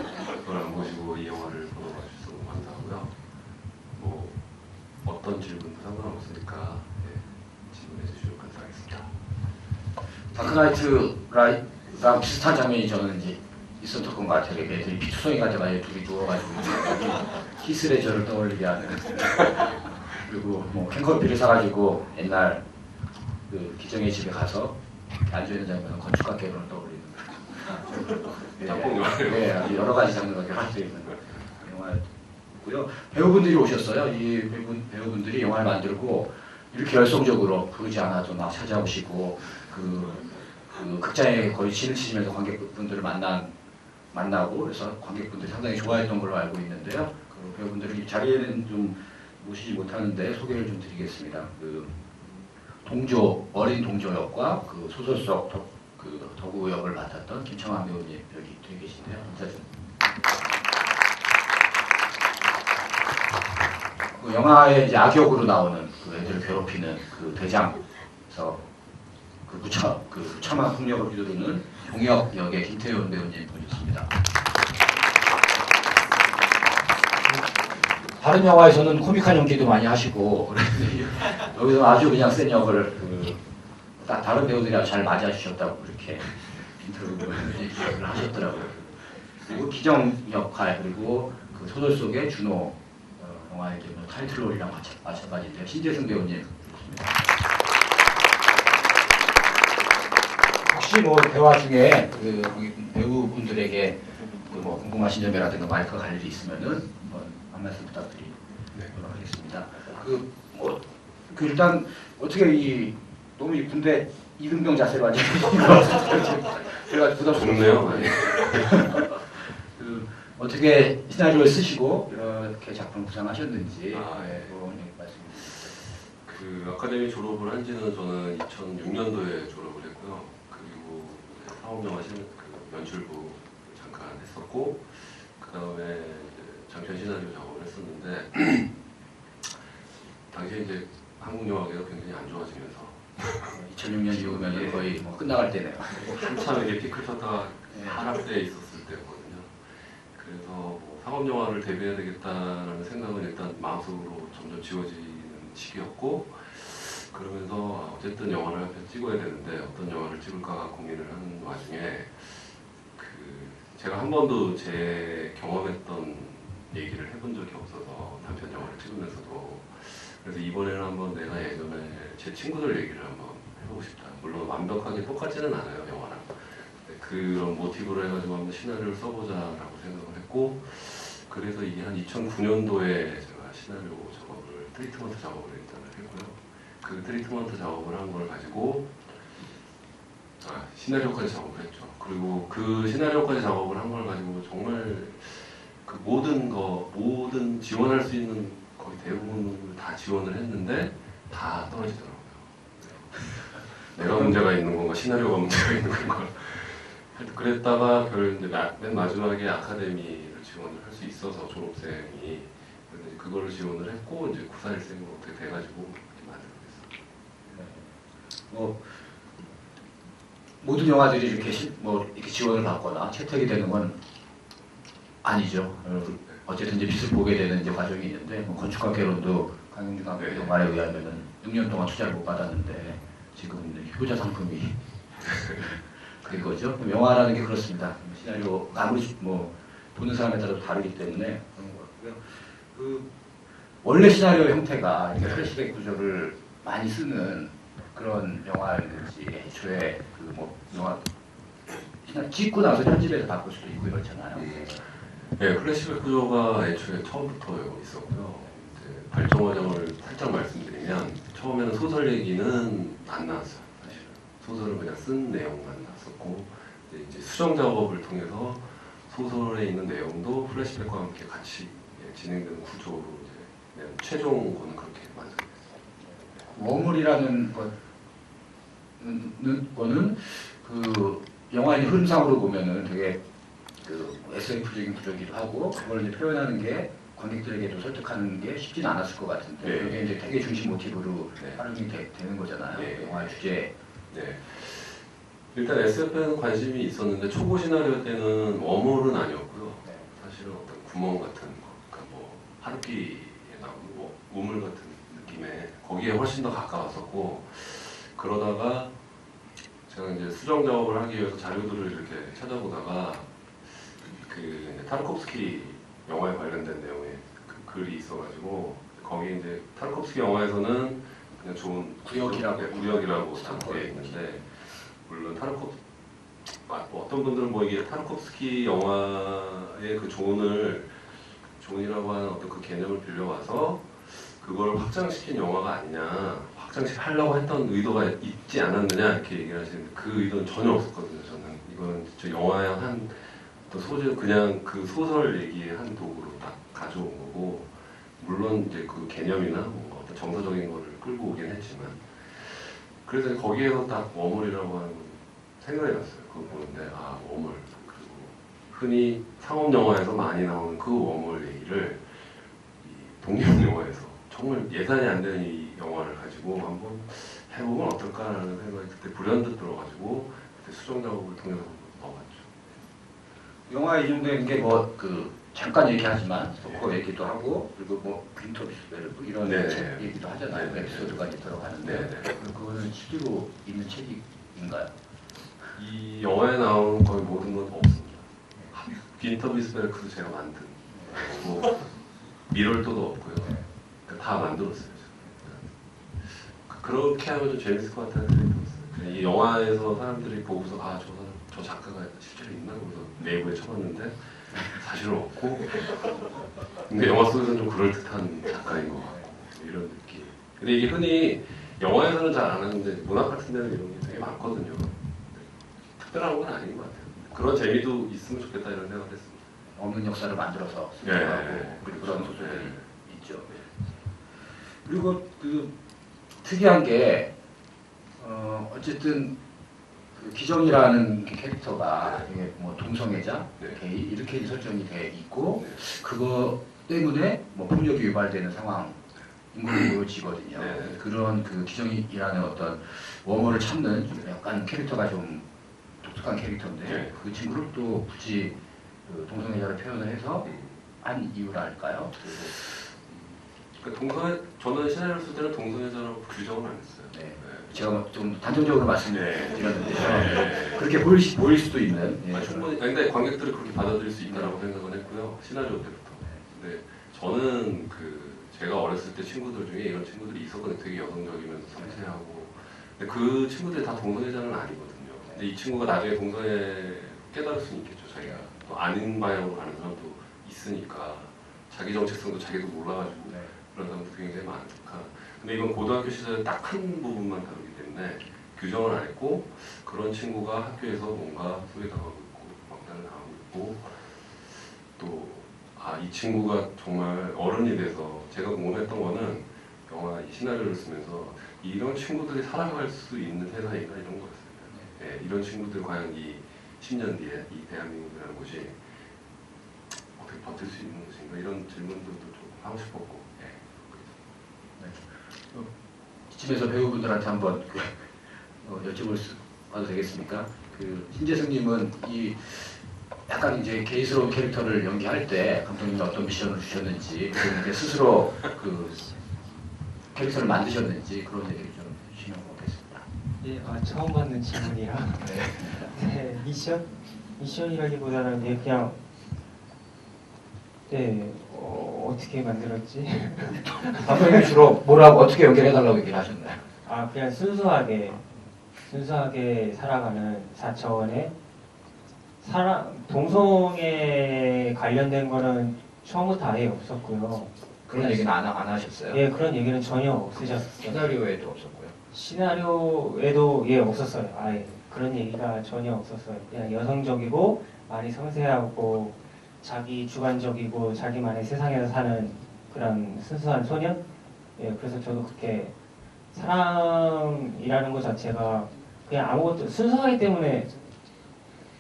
그걸 안 보시고 이 영화를 보러 와주셔서 너무 감사하고요. 뭐 어떤 질문도 상관없으니까 질문해 주시면 감사하겠습니다. 다크나이트랑 비슷한 장면이 저는 이제 있었던 것 같아요. 애들이 피투성이 가져가지고 둘이 누워가지고 히스레저를 떠올리게 하는. 그리고 뭐 캔커피를 사가지고 옛날 그 기정의 집에 가서 앉아있는 장면은 건축가 개론을 떠올리는. 짬뽕 영화예요. 네, 아주 여러 가지 장르가 결합되어 있는 영화였고요. 배우분들이 오셨어요. 이 배우분들이 영화를 만들고 이렇게 열성적으로 부르지 않아도 막 찾아오시고 그 극장에 거의 진을 치시면서 관객분들을 만나고 그래서 관객분들이 상당히 좋아했던 걸로 알고 있는데요. 그 배우분들이 자리에는 좀 모시지 못하는데 소개를 좀 드리겠습니다. 그 어린 동조 역과 그 소설 속 덕우 역을 맡았던 김청환 배우님 여기 뒤에 계신데요. 인사 좀. 그 영화에 이제 악역으로 나오는 그 애들을 괴롭히는 그 대장에서 그 무참한 폭력을 휘두르는 용역 역의 김태훈 배우님 모셨습니다. 다른 영화에서는 코믹한 연기도 많이 하시고 여기서 아주 그냥 센 역을 다른 배우들이 아주 잘 맞아주셨다고 그렇게 인터뷰를 하셨더라고요. 그리고 기정 역할 그리고 그 소설 속의 준호 영화의 이제 뭐 타이틀롤이랑 마찬가지인데요. 신재승 배우님 좋습니다. 혹시 뭐 대화 중에 그 배우분들에게 뭐 궁금하신 점이라든가 마이크가 갈 일이 있으면은 한 말씀 부탁드리도록 하겠습니다. 일단 어떻게 너무 이 군대 이등병 자세로 앉아있는 제가 부담스럽네요. 어떻게 시나리오를 쓰시고 이렇게 작품 구상하셨는지 말씀. 그 아카데미 졸업을 한지는 저는 2006년도에 졸업을 했고요. 그리고 사업영화 연출부 잠깐 했었고 그 다음에 장편 시나리오 작업을 했었는데 당시에 이제 한국 영화계가 굉장히 안 좋아지면서 2006년 이후면 거의 뭐 끝나갈 때네요. 한참 이게 피클 쳤다가 하락세에 있었을 때였거든요. 그래서 뭐 상업 영화를 데뷔해야 되겠다라는 생각은 일단 마음속으로 점점 지워지는 시기였고 그러면서 어쨌든 영화를 한 편 찍어야 되는데 어떤 영화를 찍을까 고민을 하는 와중에 제가 한 번도 제 경험했던 얘기를 해본 적이 없어서 단편 영화를 찍으면서도 그래서 이번에는 한번 내가 예전에 제 친구들 얘기를 한번 해보고 싶다. 물론 완벽하게 똑같지는 않아요 영화랑. 그런 모티브로 해가지고 한번 시나리오를 써보자라고 생각을 했고 그래서 이게 한 2009년도에 제가 시나리오 작업을 트리트먼트 작업을 일단은 했고요. 그 트리트먼트 작업을 한 걸 가지고 시나리오까지 작업을 했죠. 그리고 그 시나리오까지 작업을 한 걸 가지고 정말 그 모든 지원할 수 있는 거의 대부분을 다 지원을 했는데 다 떨어지더라고요. 내가 문제가 있는 건가 시나리오가 문제가 있는 건가 그랬다가 맨 마지막에 아카데미를 지원을 할 수 있어서 졸업생이 그거를 지원을 했고 이제 94일생으로 어떻게 돼가지고 만들게 됐어요. 모든 영화들이 이렇게 지원을 받거나 채택이 되는 건 아니죠. 어쨌든 이제 빛을 보게 되는 이제 과정이 있는데 건축가 개론도 강용준 감독의 말에 의하면은 6년 동안 투자를 못 받았는데 지금 효자 상품이 그거죠. 영화라는 게 그렇습니다. 시나리오 아무리 보는 사람에 따라 다르기 때문에 그런 것 같고요. 원래 시나리오 형태가 플래시백 구조를 많이 쓰는 그런 영화였는지 애초에 영화 찍고 나서 편집해서 바꿀 수도 있고 이렇잖아요. 네, 플래시백 구조가 애초에 처음부터 있었고요. 발전 과정을 살짝 말씀드리면 처음에는 소설 얘기는 안 나왔어요. 사실은 소설을 그냥 쓴 내용만 나왔었고 이제 수정 작업을 통해서 소설에 있는 내용도 플래시백과 함께 같이 진행되는 구조로 이제 최종고는 그렇게 완성됐어요. 워물이라는 거는 그 영화의 흐름상으로 보면은 되게 SF적인 구조기도 하고 그걸 이제 표현하는 게 관객들에게도 설득하는 게 쉽지는 않았을 것 같은데 그게 이제 되게 중심 모티브로 활용이 되는 거잖아요. 영화의 주제. 네. 일단 SF에는 관심이 있었는데 초보 시나리오 때는 워물은 아니었고요. 사실은 어떤 구멍 같은 거, 그러니까 뭐 하루키에 나오는 뭐 우물 같은 느낌에 거기에 훨씬 더 가까웠었고, 그러다가 제가 이제 수정 작업을 하기 위해서 자료들을 이렇게 찾아보다가 그 타르코프스키 영화에 관련된 내용의 그 글이 있어가지고, 거기 이제 타르코프스키 영화에서는 그냥 좋은 구역이라고 돼 있는데, 물론 어떤 분들은 뭐 이게 타르코프스키 영화의 그 존이라고 하는 어떤 그 개념을 빌려와서 그걸 확장시킨 영화가 아니냐, 확장시키려고 했던 의도가 있지 않았느냐 이렇게 얘기를 하시는데, 그 의도는 전혀 없었거든요. 저는 이거는 진짜 영화의 한 어떤 소재, 그냥 그 소설 얘기의 한 도구로 딱 가져온 거고, 물론 이제 그 개념이나 뭐 어떤 정서적인 거를 끌고 오긴 했지만, 그래서 거기에서 딱 워물이라고 하는 건 생각이 났어요. 그거 보는데, 아, 워물. 그리고 흔히 상업 영화에서 많이 나오는 그 워물 얘기를 이 독립 영화에서 정말 예산이 안 되는 이 영화를 가지고 한번 해보면 어떨까라는 생각이 그때 불현듯 들어가지고 그때 수정 작업을 통해서 넣어봤죠. 영화에 인용된 게 뭐 그 잠깐 얘기하지만 스토커 얘기도 하고, 그리고 뭐 빈터비스베르 이런 네. 책 얘기도 하잖아요. 네. 에피소드까지 들어가는데, 네. 그거는 실제로 있는 책인가요? 이 영화에 나오는 거의 모든 건 없습니다. 빈터비스베르크도 제가 만든, 뭐 미럴도도 없고요. 다 만들었어요. 그렇게 하면 좀 재밌을 것 같다는 생각이 들었어요. 이 영화에서 사람들이 보고서 아, 저 작가가 실제로 있나? 그래서 네이버에 쳐봤는데 사실은 없고, 근데 영화 속에서는 좀 그럴듯한 작가인 것 같고, 이런 느낌. 근데 이게 흔히 영화에서는 잘 안 하는데 문학 같은 데는 이런 게 되게 많거든요. 특별한 건 아닌 것 같아요. 그런 재미도 있으면 좋겠다 이런 생각을 했습니다. 없는 역사를 만들어서 네. 하고 그리고 그런 소설들이 네. 있죠. 그리고 그 특이한 게 어쨌든 그 기정이라는 캐릭터가 되게 뭐 동성애자, 네. 게이 이렇게 설정이 돼 있고, 네. 그거 때문에 뭐 폭력이 유발되는 상황 인물로지거든요. 네. 그런 그 기정이라는 어떤 워머를 찾는 좀 약간 캐릭터가 좀 독특한 캐릭터인데, 네. 그 친구를 또 굳이 그 동성애자로 표현을 해서 한 이유랄까요? 그러니까 저는 시나리오를 쓸 때는 동성애자라고 규정을 안 했어요. 네. 제가 좀 단정적으로 네. 말씀드렸는데요. 그렇게 보일 수도 있는. 예. 충분히, 근데 관객들이 그렇게 받아들일 수 있다라고 생각은 했고요. 시나리오 때부터. 근데 저는 제가 어렸을 때 친구들 중에 이런 친구들이 있었거든요. 되게 여성적이면서 섬세하고. 근데 그 친구들이 다 동성애자는 아니거든요. 근데 이 친구가 나중에 동성애 깨달을 수는 있겠죠. 자기가 또 아닌 방향으로 가는 사람도 있으니까, 자기 정체성도 자기도 몰라가지고 네. 그런 사람도 굉장히 많으니까. 근데 이건 고등학교 시절에 딱 한 부분만 다루기 때문에 규정을 안 했고, 그런 친구가 학교에서 뭔가 소외당하고 있고 왕따를 당하고 있고, 또 이 친구가 정말 어른이 돼서, 제가 궁금했던 거는 영화 이 시나리오를 쓰면서 이런 친구들이 살아갈 수 있는 세상인가 이런 거였어요. 네, 이런 친구들 과연 이 10년 뒤에 이 대한민국이라는 곳이 어떻게 버틸 수 있는 것인가, 이런 질문들도 좀 하고 싶었고. 이쯤에서 배우분들한테 한번 여쭤봐도 되겠습니까? 그 신재승님은 이 약간 이제 게이스러운 캐릭터를 연기할 때 감독님이 어떤 미션을 주셨는지, 그리고 이제 스스로 그 캐릭터를 만드셨는지 그런 얘기를 좀 해주시면 고맙겠습니다. 예, 처음 받는 질문이라. 네, 미션이라기보다는 그냥 어떻게 만들었지? 감독님이 주로 뭐라고 어떻게 연기해달라고 얘기를 하셨나요? 그냥 순수하게 살아가는 4차원의 동성애 관련된 거는 처음부터 아예 없었고요. 그런 얘기는 안 하셨어요? 예, 그런 얘기는 전혀 없으셨어요. 시나리오에도 없었고요. 시나리오에도 없었어요. 아예 그런 얘기가 전혀 없었어요. 그냥 여성적이고 많이 섬세하고 자기 주관적이고 자기만의 세상에서 사는 그런 순수한 소년? 예, 그래서 저도 그렇게 사람이라는 것 자체가 그냥 아무것도 순수하기 때문에,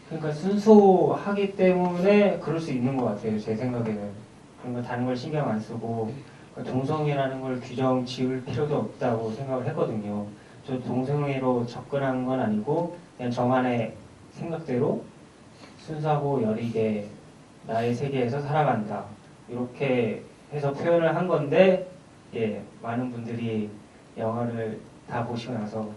그러니까 순수하기 때문에 그럴 수 있는 것 같아요. 제 생각에는. 그런 거 다른 걸 신경 안 쓰고 동성애라는 걸 규정 지을 필요도 없다고 생각을 했거든요. 저 동성애로 접근한 건 아니고 그냥 저만의 생각대로 순수하고 여리게 나의 세계에서 살아간다. 이렇게 해서 표현을 한 건데 예, 많은 분들이 영화를 다 보시고 나서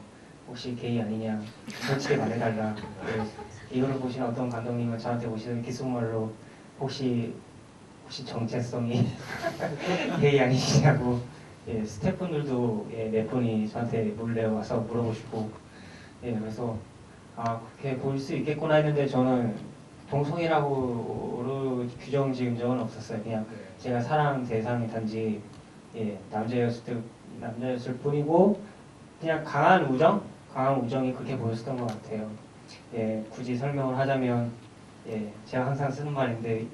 혹시 게이 아니냐 솔직히 말해달라. 예, 이거를 보신 어떤 감독님은 저한테 오시는 귓속말로 혹시 정체성이 게이 아니시냐고 예, 스태프분들도 예, 몇 분이 저한테 몰래 와서 물어보시고 예, 그래서 아 그렇게 보일 수 있겠구나 했는데 저는 동성이라고 규정 지은 적은 없었어요. 그냥 제가 사랑 대상이 단지 예, 남자였을 뿐이고 그냥 강한 우정이 그렇게 보였었던 것 같아요. 예, 굳이 설명을 하자면 예, 제가 항상 쓰는 말인데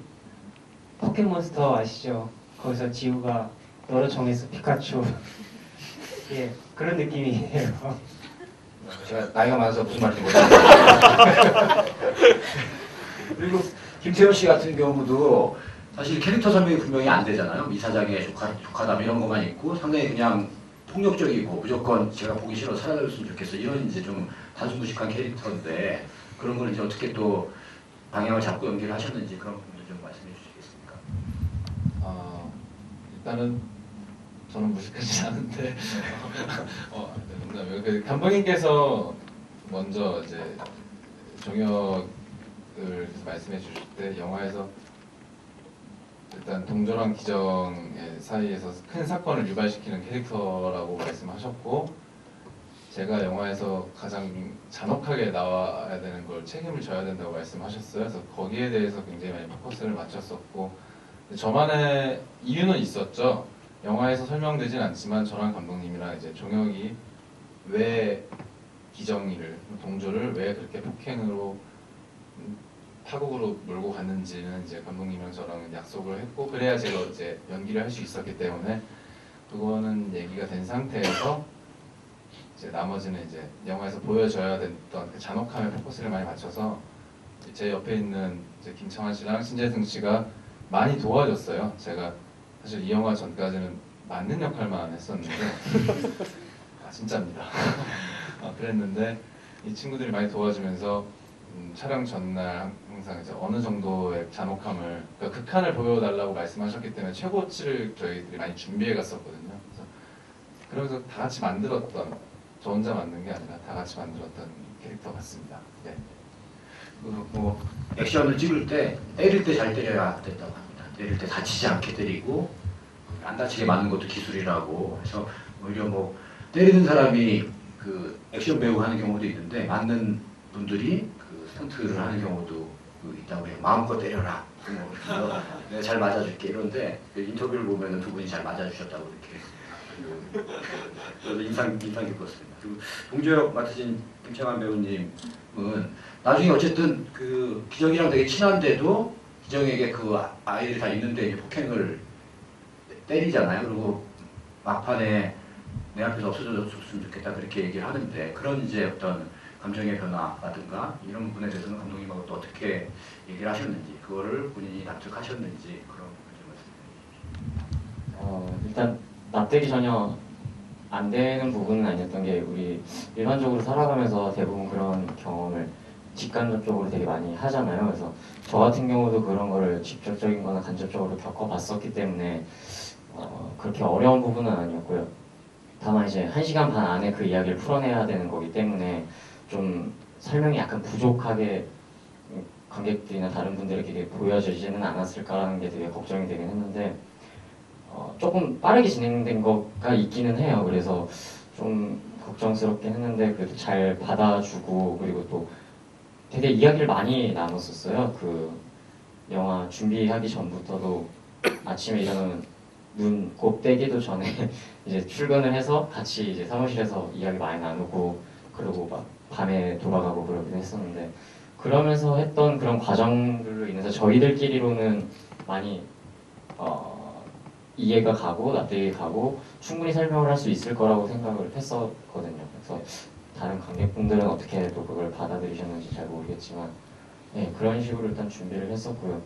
포켓몬스터 아시죠? 거기서 지우가 너를 정했어 피카츄 예, 그런 느낌이에요. 제가 나이가 많아서 무슨 말인지 모르겠어요. 그리고 김태현 씨 같은 경우도 사실 캐릭터 설명이 분명히 안 되잖아요. 이사장의 조카담 이런 것만 있고 상당히 그냥 폭력적이고 무조건 제가 보기 싫어 사라졌으면 좋겠어 이런 이제 좀 단순무식한 캐릭터인데 그런 걸 이제 어떻게 또 방향을 잡고 연기를 하셨는지 그런 부분도 좀 말씀해 주시겠습니까? 일단은 저는 무식하지 않은데 농담이에요. 감독님께서 먼저 이제 종혁을 말씀해 주실 때 영화에서 일단 동조랑 기정의 사이에서 큰 사건을 유발시키는 캐릭터라고 말씀하셨고 제가 영화에서 가장 잔혹하게 나와야 되는 걸 책임을 져야 된다고 말씀하셨어요. 그래서 거기에 대해서 굉장히 많이 포커스를 맞췄었고 저만의 이유는 있었죠. 영화에서 설명되진 않지만 저랑 감독님이랑 이제 종혁이 왜 기정이를 동조를 왜 그렇게 폭행으로 파국으로 몰고 갔는지는 이제 감독님이랑 저랑 약속을 했고 그래야 제가 이제 연기를 할 수 있었기 때문에 그거는 얘기가 된 상태에서 이제 나머지는 이제 영화에서 보여줘야 됐던 그 잔혹함에 포커스를 많이 맞춰서 제 옆에 있는 이제 김창완 씨랑 신재승 씨가 많이 도와줬어요. 제가 사실 이 영화 전까지는 맞는 역할만 했었는데 진짜입니다. 그랬는데 이 친구들이 많이 도와주면서 촬영 전날 항상 이제 어느 정도의 잔혹함을 그러니까 극한을 보여달라고 말씀하셨기 때문에 최고치를 저희들이 많이 준비해 갔었거든요. 그래서 다 같이 만들었던 저 혼자 만든 게 아니라 다 같이 만들었던 캐릭터 같습니다. 네. 뭐 액션을 찍을 때 때릴 때 잘 때려야 된다고 합니다. 때릴 때 다치지 않게 때리고 안 다치게 맞는 것도 기술이라고 해서 오히려 뭐 때리는 사람이 그 액션 배우 하는 경우도 있는데 맞는 분들이 그 스턴트를 하는 경우도 있다고 해요. 마음껏 때려라. 뭐, 내가 잘 맞아줄게 이런데 그 인터뷰를 보면은 두 분이 잘 맞아주셨다고 이렇게 그래서 인상 깊었습니다. 그리고 동조역 맡으신 김창완 배우님은 나중에 어쨌든 그 기정이랑 되게 친한데도 기정에게 그 아이들이 다 있는데 이제 폭행을 때리잖아요. 그리고 막판에 내 앞에서 없어졌으면 좋겠다 그렇게 얘기를 하는데 그런 이제 어떤 감정의 변화라든가 이런 부분에 대해서는 감독님하고 또 어떻게 얘기를 하셨는지 그거를 본인이 납득하셨는지 그런 부분 좀 말씀해 주십시오. 일단 납득이 전혀 안 되는 부분은 아니었던 게 우리 일반적으로 살아가면서 대부분 그런 경험을 직간접적으로 되게 많이 하잖아요. 그래서 저 같은 경우도 그런 거를 직접적인 거나 간접적으로 겪어봤었기 때문에 그렇게 어려운 부분은 아니었고요. 다만 이제 1시간 반 안에 그 이야기를 풀어내야 되는 거기 때문에 좀 설명이 약간 부족하게 관객들이나 다른 분들에게 보여지지는 않았을까라는 게 되게 걱정이 되긴 했는데 조금 빠르게 진행된 거가 있기는 해요. 그래서 좀 걱정스럽긴 했는데 그래도 잘 받아주고 그리고 또 되게 이야기를 많이 나눴었어요. 그 영화 준비하기 전부터도 아침에 일어나면 눈 곱 떼기도 전에 이제 출근을 해서 같이 이제 사무실에서 이야기 많이 나누고 그리고 막 밤에 돌아가고 그러긴 했었는데 그러면서 했던 그런 과정들로 인해서 저희들끼리로는 많이 이해가 가고 납득이 가고 충분히 설명을 할 수 있을 거라고 생각을 했었거든요. 그래서 다른 관객분들은 어떻게 또 그걸 받아들이셨는지 잘 모르겠지만 네, 그런 식으로 일단 준비를 했었고요.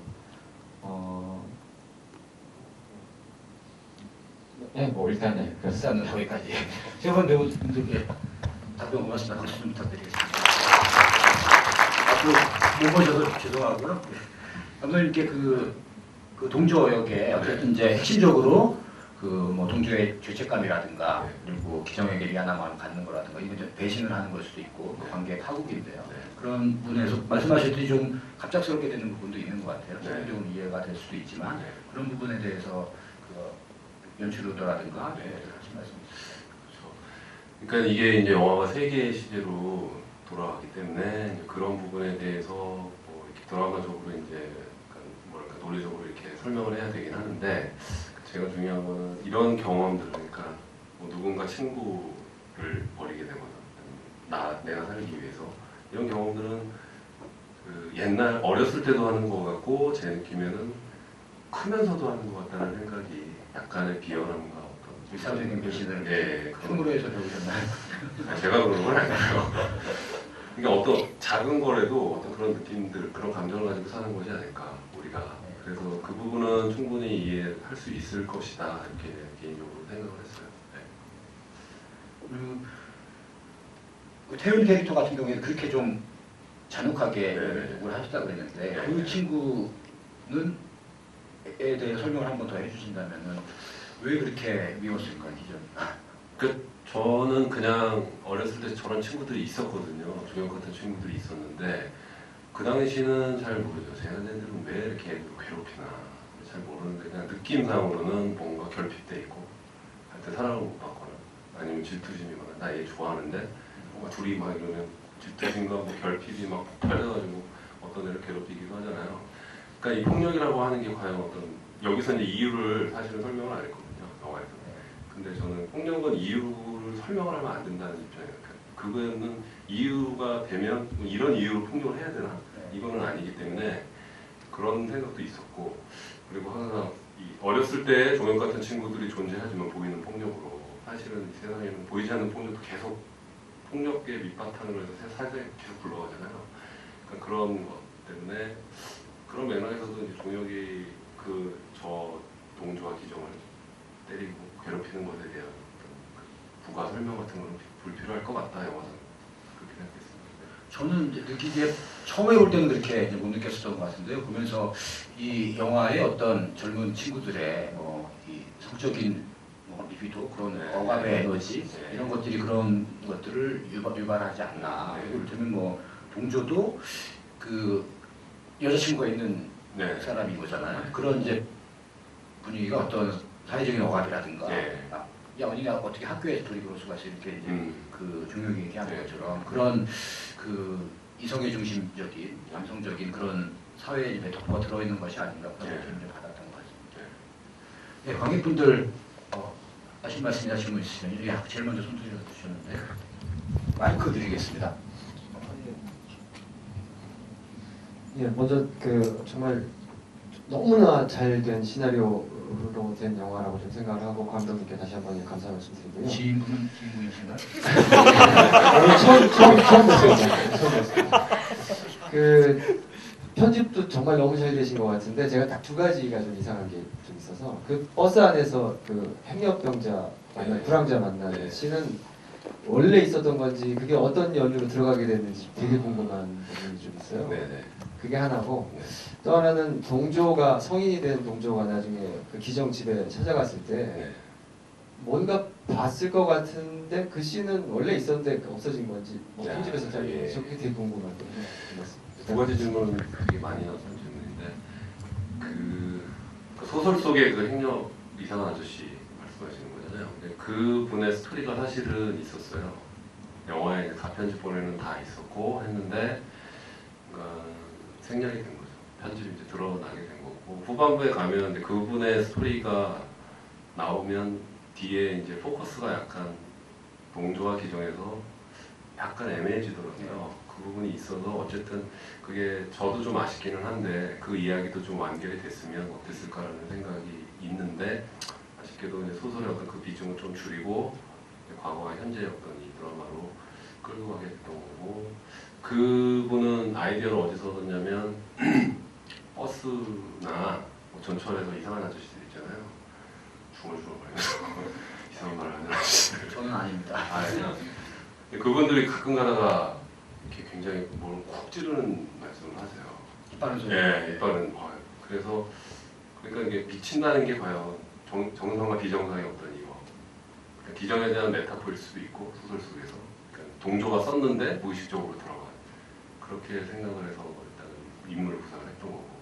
네, 뭐 일단 네, 그렇습니다. 일단은 거기까지 세 분 배우분들께 답변 고맙습니다. 박수 좀 부탁드리겠습니다. 앞으로 못 모셔서 죄송하고요. 감독님께 그 동조 역에 어쨌든 이제 핵심적으로 그 뭐 동조의 죄책감이라든가 그리고 기정에게 미안한 마음을 갖는 거라든가 이거 이제 배신을 하는 걸 수도 있고 그 관계의 파국인데요. 그런 부분에서 말씀하셨듯이 좀 갑작스럽게 되는 부분도 있는 것 같아요. 성경적으로 이해가 될 수도 있지만 그런 부분에 대해서 그 연출 의도라든가 하신 말씀 있으세요? 그러니까 이게 이제 영화가 세계의 시대로 돌아가기 때문에 이제 그런 부분에 대해서 뭐 이렇게 드라마적으로 이제 약간 뭐랄까 논리적으로 이렇게 설명을 해야 되긴 하는데 제가 중요한 거는 이런 경험들 그러니까 뭐 누군가 친구를 버리게 되거나 내가 살기 위해서 이런 경험들은 그 옛날 어렸을 때도 하는 것 같고 제 느낌에는 크면서도 하는 것 같다는 생각이 약간의 비열함과 어떤 일상적인 배신을 예, 큰 거에서 배우셨나요? 제가 그런 건 아니고요. 그러니까 어떤 작은 거라도 어떤 그런 느낌들, 그런 감정을 가지고 사는 거지 않을까 우리가. 그래서 그 부분은 충분히 이해할 수 있을 것이다 이렇게 개인적으로 생각을 했어요. 네. 그 태훈 캐릭터 같은 경우에는 그렇게 좀 잔혹하게 네. 욕을 하셨다고 그랬는데 네. 그 친구는 에 대해 설명을 한 번 더 해주신다면은 왜 그렇게 미웠을까 기존? 그 저는 그냥 어렸을 때 저런 친구들이 있었거든요. 조영 같은 친구들이 있었는데 그 당시는 잘 모르죠. 쟤네들은 왜 이렇게 애들을 괴롭히나 잘 모르는데 그냥 느낌상으로는 뭔가 결핍돼 있고 할 때 사랑을 못 받거나 아니면 질투심이거나 나 얘 좋아하는데 뭔가 둘이 막 이러면 질투심과 뭐 결핍이 막 폭발해가지고 어떤 애를 괴롭히기도 하잖아요. 그러니까 이 폭력이라고 하는 게 과연 어떤 여기서 이제 이유를 사실은 설명을 안 했거든요. 영화에서. 근데 저는 폭력은 이유를 설명을 하면 안 된다는 입장이에요. 그거는 이유가 되면 이런 이유로 폭력을 해야 되나? 이거는 아니기 때문에 그런 생각도 있었고 그리고 항상 어렸을 때 조명 같은 친구들이 존재하지만 보이는 폭력으로 사실은 이 세상에는 보이지 않는 폭력도 계속 폭력의 밑바탕으로 해서 사회에 계속 굴러가잖아요. 그러니까 그런 것 때문에 그런 맥락에서도 이제 종혁이 그 저 동조와 기정을 때리고 괴롭히는 것에 대한 어떤 부가 설명 같은 거는 불필요할 것 같다 영화는 그렇게 생각했습니다. 저는 이제 느끼기에 처음에 볼 때는 그렇게 이제 못 느꼈었던 것 같은데요. 보면서 이 영화의 어떤 젊은 친구들의 이 성적인 리비도 그런 억압의 에너지 이런 것들이 그런 것들을 유발하지 않나. 이를테면 뭐 동조도 그 여자친구가 있는 사람인 거잖아요. 그런 이제 분위기가 어떤 사회적인 억압이라든가 야 언니가 어떻게 학교에서 둘이 그럴 수가 있어 이렇게 이제 그 종혁이 얘기하는 것처럼 그런 그 이성의 중심적인 남성적인 그런 사회의 메타포가 들어있는 것이 아닌가 그런 느낌을 좀 받았던 것 같습니다. 네, 관객분들 하신 말씀이나 질문 있으시면 제일 먼저 손 들어주셨는데 마이크 드리겠습니다. 예, 먼저 그 정말 너무나 잘 된 시나리오로 된 영화라고 좀 생각을 하고 감독님께 다시 한번 감사 말씀드리고요. 지인분이신가요? 처음 봤어요. 그 편집도 정말 너무 잘 되신 것 같은데 제가 딱 두 가지가 좀 이상한 게 좀 있어서 그 버스 안에서 그 행력병자 만나 불황자 만나는 씬은 원래 있었던 건지 그게 어떤 연유로 들어가게 됐는지 되게 궁금한 부분이 좀 있어요. 그게 하나고 또 하나는 동조가 성인이 된 동조가 나중에 그 기정 집에 찾아갔을 때 뭔가 봤을 것 같은데 그 씬은 원래 있었는데 없어진 건지 뭐 편집에서 잘린 건지 그게 되게 궁금한데 두 가지 질문은 되게 많이 나왔던 질문인데 그 소설 속의 그 행력 이상한 아저씨 말씀하시는 거잖아요. 근데 그 분의 스토리가 사실은 있었어요. 영화에 가편집 본에는 다 있었고 했는데 생략이 된 거죠. 편집이 이제 드러나게 된 거고 후반부에 가면 그분의 스토리가 나오면 뒤에 이제 포커스가 약간 동조와 기정에서 약간 애매해지더라고요. 그 부분이 있어서 어쨌든 그게 저도 좀 아쉽기는 한데 그 이야기도 좀 완결이 됐으면 어땠을까라는 생각이 있는데 아쉽게도 이제 소설의 어떤 그 비중을 좀 줄이고 과거와 현재의 어떤 이 드라마로 끌고 가게 됐던 거고 그분은 아이디어를 어디서 얻었냐면 버스나 뭐 전철에서 이상한 아저씨들 있잖아요. 중얼중얼거리면서 이상한 말을 하는 아저씨들. 저는 아닙니다. 그분들이 가끔 가다가 이렇게 굉장히 뭘 콕 찌르는 말씀을 하세요. 이빨은 소리. 이빨은 그래서 그러니까 이게 비친다는 게 과연 정상과 비정상의 어떤 이거. 그러니까 기정에 대한 메타포일 수도 있고 소설 속에서 그러니까 동조가 썼는데 무의식적으로 들어간 그렇게 생각을 해서 일단은 인물을 구상을 했던 거고.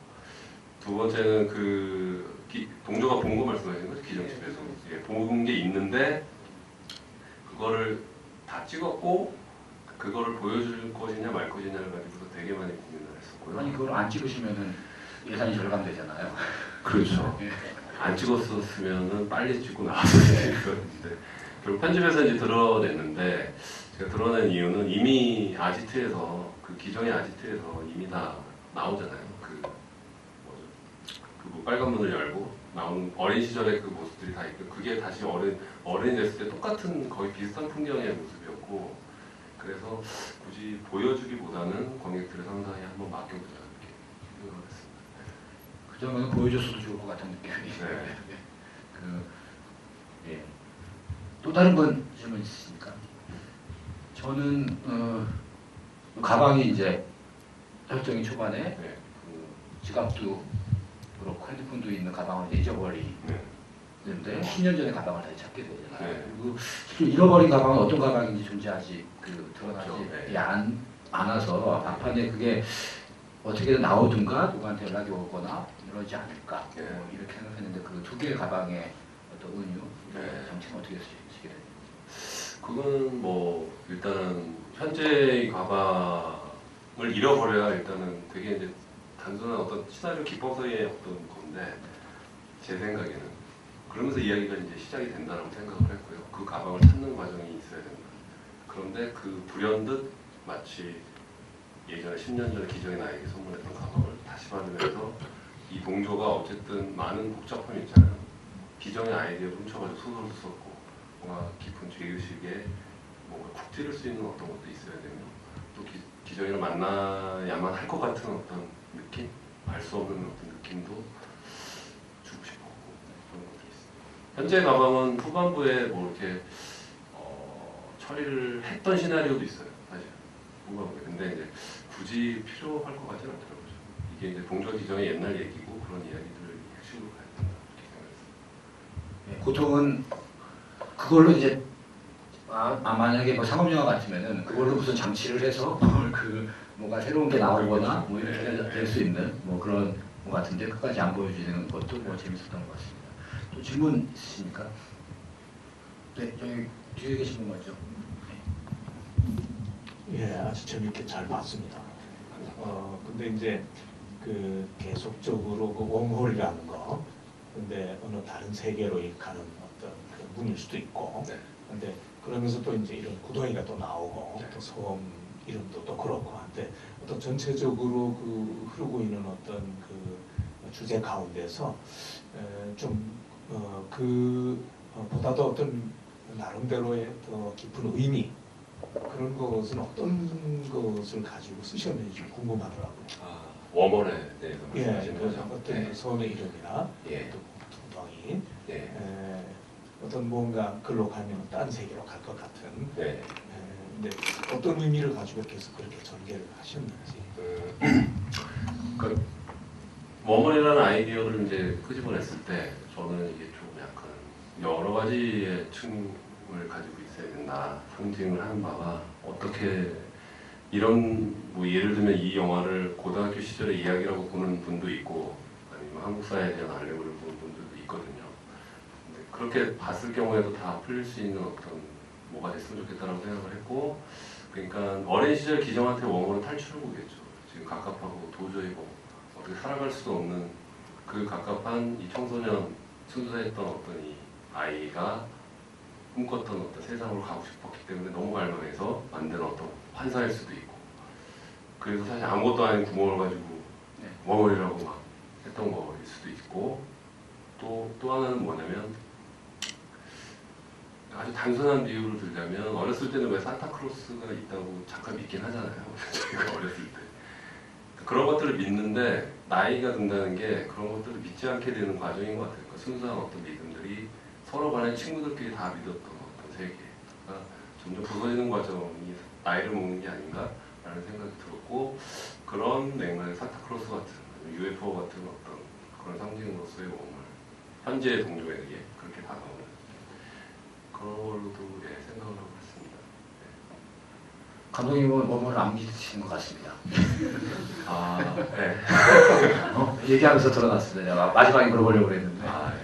두 번째는 그 동조가 본 거 말씀하시는 거죠? 기정집에서 예, 본 게 있는데 그거를 다 찍었고 그거를 보여줄 것이냐 말 것이냐를 가지고서 되게 많이 고민을 했었고요. 아니 그걸 안 찍으시면은 예산이 절감되잖아요. 그렇죠. 예. 안 찍었었으면은 빨리 찍고 나왔어야 했는데 결국 편집에서 이제 드러냈는데 제가 드러낸 이유는 이미 아지트에서 그 기정의 아지트에서 이미 다 나오잖아요. 그 빨간 문을 열고 나오는 어린 시절의 그 모습들이 다 있고 그게 다시 어른이 됐을 때 똑같은 거의 비슷한 풍경의 모습이었고 그래서 굳이 보여주기보다는 관객들의 상상에 한번 맡겨보자 이렇게 생각을 했습니다. 그 점은 보여줬어도 좋을 것 같은 느낌이. 네. 예. 또 다른 분 질문 있으십니까? 저는 가방이 이제 설정이 초반에 네. 지갑도 그렇고 핸드폰도 있는 가방을 이제 잊어버리는데 네. 10년 전에 가방을 다시 찾게 되잖아요. 네. 그리고 실제 잃어버린 가방은 어떤 가방인지 존재하지 드러나지 그렇죠. 네. 않아서 막판에 그게 어떻게든 나오든가 누구한테 연락이 오거나 이러지 않을까 네. 뭐 이렇게 생각했는데 그 두 개의 가방의 어떤 은유 네. 정체는 어떻게 쓰시게 됩니까? 그건 뭐 일단은 현재의 가방을 잃어버려야 일단은 되게 이제 단순한 어떤 시나리오 기법서의 어떤 건데 제 생각에는 그러면서 이야기가 이제 시작이 된다고 생각을 했고요. 그 가방을 찾는 과정이 있어야 된다. 그런데 그 불현듯 마치 예전에 10년 전에 기정의 나에게 선물했던 가방을 다시 받으면서 이 동조가 어쨌든 많은 복잡함이 있잖아요. 기정의 아이디어를 훔쳐가지고 소설도 썼고 뭔가 깊은 죄의식에 뭔가 쿡 찌를 수 있는 어떤 것도 있어야 되며 또 기정이를 만나야만 할 것 같은 어떤 느낌? 알 수 없는 어떤 느낌도 주고 싶었고 그런 것들이 있습니다. 현재 가방은 후반부에 뭐 이렇게 처리를 했던 시나리오도 있어요. 사실 후반부에. 근데 이제 굳이 필요할 것 같지는 않더라고요. 이게 이제 동조 기정의 옛날 얘기고 그런 이야기들을 핵심으로 가야 된다 이렇게 생각했어요. 예, 보통은 그걸로 이제 만약에 뭐 상업영화 같으면은 그걸로 무슨 장치를 해서 뭔가 새로운 게 나오거나 뭐 이렇게 될 수 있는 뭐 그런 것 같은데 끝까지 안 보여주는 것도 뭐 재밌었던 것 같습니다. 또 질문 있으십니까? 네, 저기 뒤에 계신 분 먼저. 예, 아주 재밌게 잘 봤습니다. 근데 이제 그 계속적으로 그 웜홀이라는 거, 근데 어느 다른 세계로 가는 어떤 그 문일 수도 있고, 네. 근데 그러면서 또 이제 이런 구덩이가 또 나오고, 네. 또 섬 이름도 또 그렇고 한데 어떤 전체적으로 그 흐르고 있는 어떤 그 주제 가운데서 보다도 어떤 나름대로의 더 깊은 의미 그런 것은 어떤 것을 가지고 쓰셨는지 좀 궁금하더라고요. 워먼에 대해서 예, 말씀하시는 그 거죠? 어떤 네. 그 섬의 이름이나 예. 또 구덩이, 네. 어떤 뭔가 글로 가면 딴 세계로 갈 것 같은. 네. 근데 어떤 의미를 가지고 계속 그렇게 전개를 하셨는지. 그 워먼이라는 아이디어를 이제 끄집어냈을 때 저는 이게 좀 약간 여러 가지의 층을 가지고 있어야 된다. 상징을 하는 바가 어떻게 이런 뭐 예를 들면 이 영화를 고등학교 시절의 이야기라고 보는 분도 있고 아니면 한국 사회에 대한 알레고리를 보는 분들도 있거든요. 근데 그렇게 봤을 경우에도 다 풀릴 수 있는 어떤 뭐가 됐으면 좋겠다라고 생각을 했고 그러니까 어린 시절 기정한테 원고는 탈출을 보겠죠. 지금 갑갑하고 도저히 뭐 어떻게 살아갈 수도 없는 그 갑갑한 이 청소년 순수했던 어떤 이 아이가 꿈꿨던 어떤 세상으로 가고 싶었기 때문에 너무 갈망해서 만든 어떤 환사일 수도 있고 그래서 사실 아무것도 아닌 구멍을 가지고 네. 워머리라고 막 했던 거일 수도 있고 또 하나는 뭐냐면 아주 단순한 비유를 들자면 어렸을 때는 왜 산타클로스가 있다고 잠깐 믿긴 하잖아요. 저희가 어렸을 때 그런 것들을 믿는데 나이가 든다는 게 그런 것들을 믿지 않게 되는 과정인 것 같아요. 그러니까 순수한 어떤 믿음들이 서로 간에 친구들끼리 다 믿었던 어떤 세계가 점점 부서지는 과정이 나이를 먹는 게 아닌가라는 생각이 들었고 그런 맥락의 산타클로스 같은 UFO 같은 어떤 그런 상징으로서의 웜을 현재 동료에게 그렇게 다가오는 그런 걸로도 예, 생각을 하고 있습니다. 감독님은 웜을 안 믿으시는 것 같습니다. 아, 네. 얘기하면서 드러났습니다. 내가 마지막에 물어보려고 그랬는데 아, 예.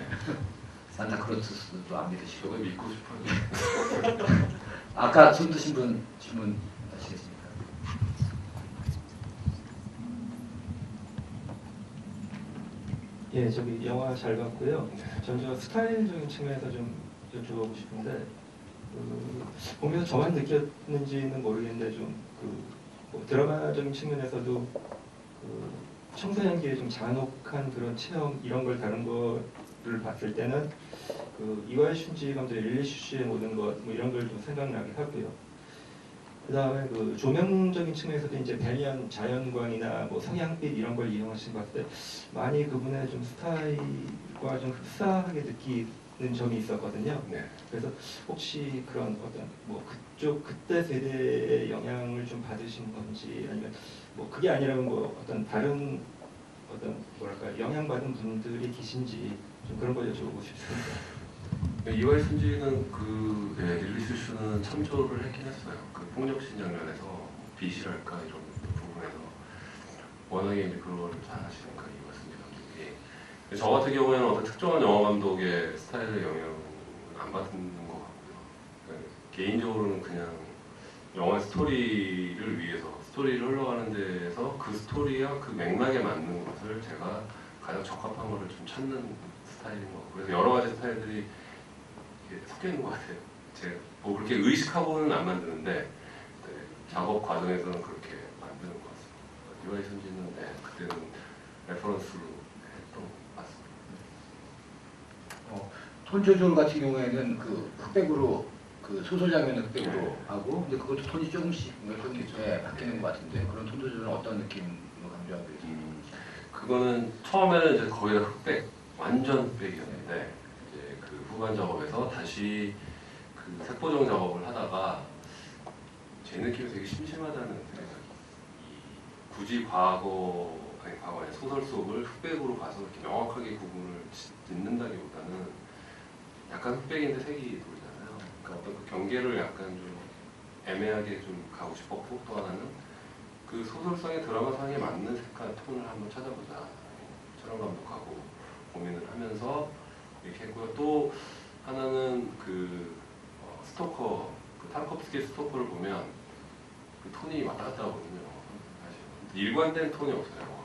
산타크로스도 안 믿으시고. 저는 믿고 싶어요. 아까 손 드신 분 질문 하시겠습니까? 예, 저기 영화 잘 봤고요. 저 스타일적인 측면에서 좀 여쭤보고 싶은데 보면서 저만 느꼈는지는 모르겠는데 뭐 드라마적인 측면에서도 청소년기에 좀 잔혹한 그런 체험 이런 걸 다룬 거를 봤을 때는 이와이 슌지 감독의 릴리슈시의 모든 것 뭐 이런 걸 좀 생각나게 하고요. 그 다음에 조명적인 측면에서도 이제 배면 자연광이나 뭐 성향빛 이런 걸 이용하신 것 같을 때 많이 그분의 좀 스타일과 좀 흡사하게 느끼는 점이 있었거든요. 네. 그래서 혹시 그런 어떤 뭐 그쪽 그때 세대의 영향을 좀 받으신 건지 아니면 뭐 그게 아니라면 뭐 어떤 다른 어떤 뭐랄까 영향받은 분들이 계신지 좀 그런 걸 여쭤보고 싶습니다. 이와이 순지는 릴리슈슈는 참조를 했긴 했어요. 그 폭력신 장면에서 빛이랄까 이런 부분에서 워낙에 이제 그걸 잘 하시니까 이와이 순지 감독이. 저 같은 경우에는 어떤 특정한 영화 감독의 스타일의 영향은 안 받는 것 같고요. 그러니까 개인적으로는 그냥 영화 스토리를 위해서 스토리를 흘러가는 데에서 그 스토리와 그 맥락에 맞는 것을 제가 가장 적합한 것을 좀 찾는 스타일인 것 같고 그래서 여러 가지 스타일들이 섞여 있는 것 같아요. 제가 뭐 그렇게 의식하고는 안 만드는데 네, 작업 과정에서는 그렇게 만드는 것 같습니다. 이와이 순지는 네, 그때는 레퍼런스로 했던 것 같습니다. 톤 조절 같은 경우에는 그 흑백으로 그 소설 장면은 흑백으로 하고 근데 그것도 톤이 조금씩 바뀌는 것 같은데 그런 톤 조절은 어떤 느낌으로 강조하고 계신지? 그거는 처음에는 이제 거의 다 흑백, 완전 흑백이었는데 이제 그 후반 작업에서 다시 그 색보정 작업을 하다가 제 느낌이 되게 심심하다는 생각이 굳이 과거에 소설 속을 흑백으로 가서 이렇게 명확하게 구분을 짓는다기보다는 약간 흑백인데 색이 돌잖아요. 그러니까 어떤 그 경계를 약간 좀 애매하게 좀 가고 싶었고 또 하나는 그 소설상의 드라마상에 맞는 색깔 톤을 한번 찾아보자. 촬영 감독하고 고민을 하면서 이렇게 했고요. 또 하나는 스토커, 타르코프스키의 스토커를 보면 그 톤이 왔다 갔다 하거든요. 사실 일관된 톤이 없어요.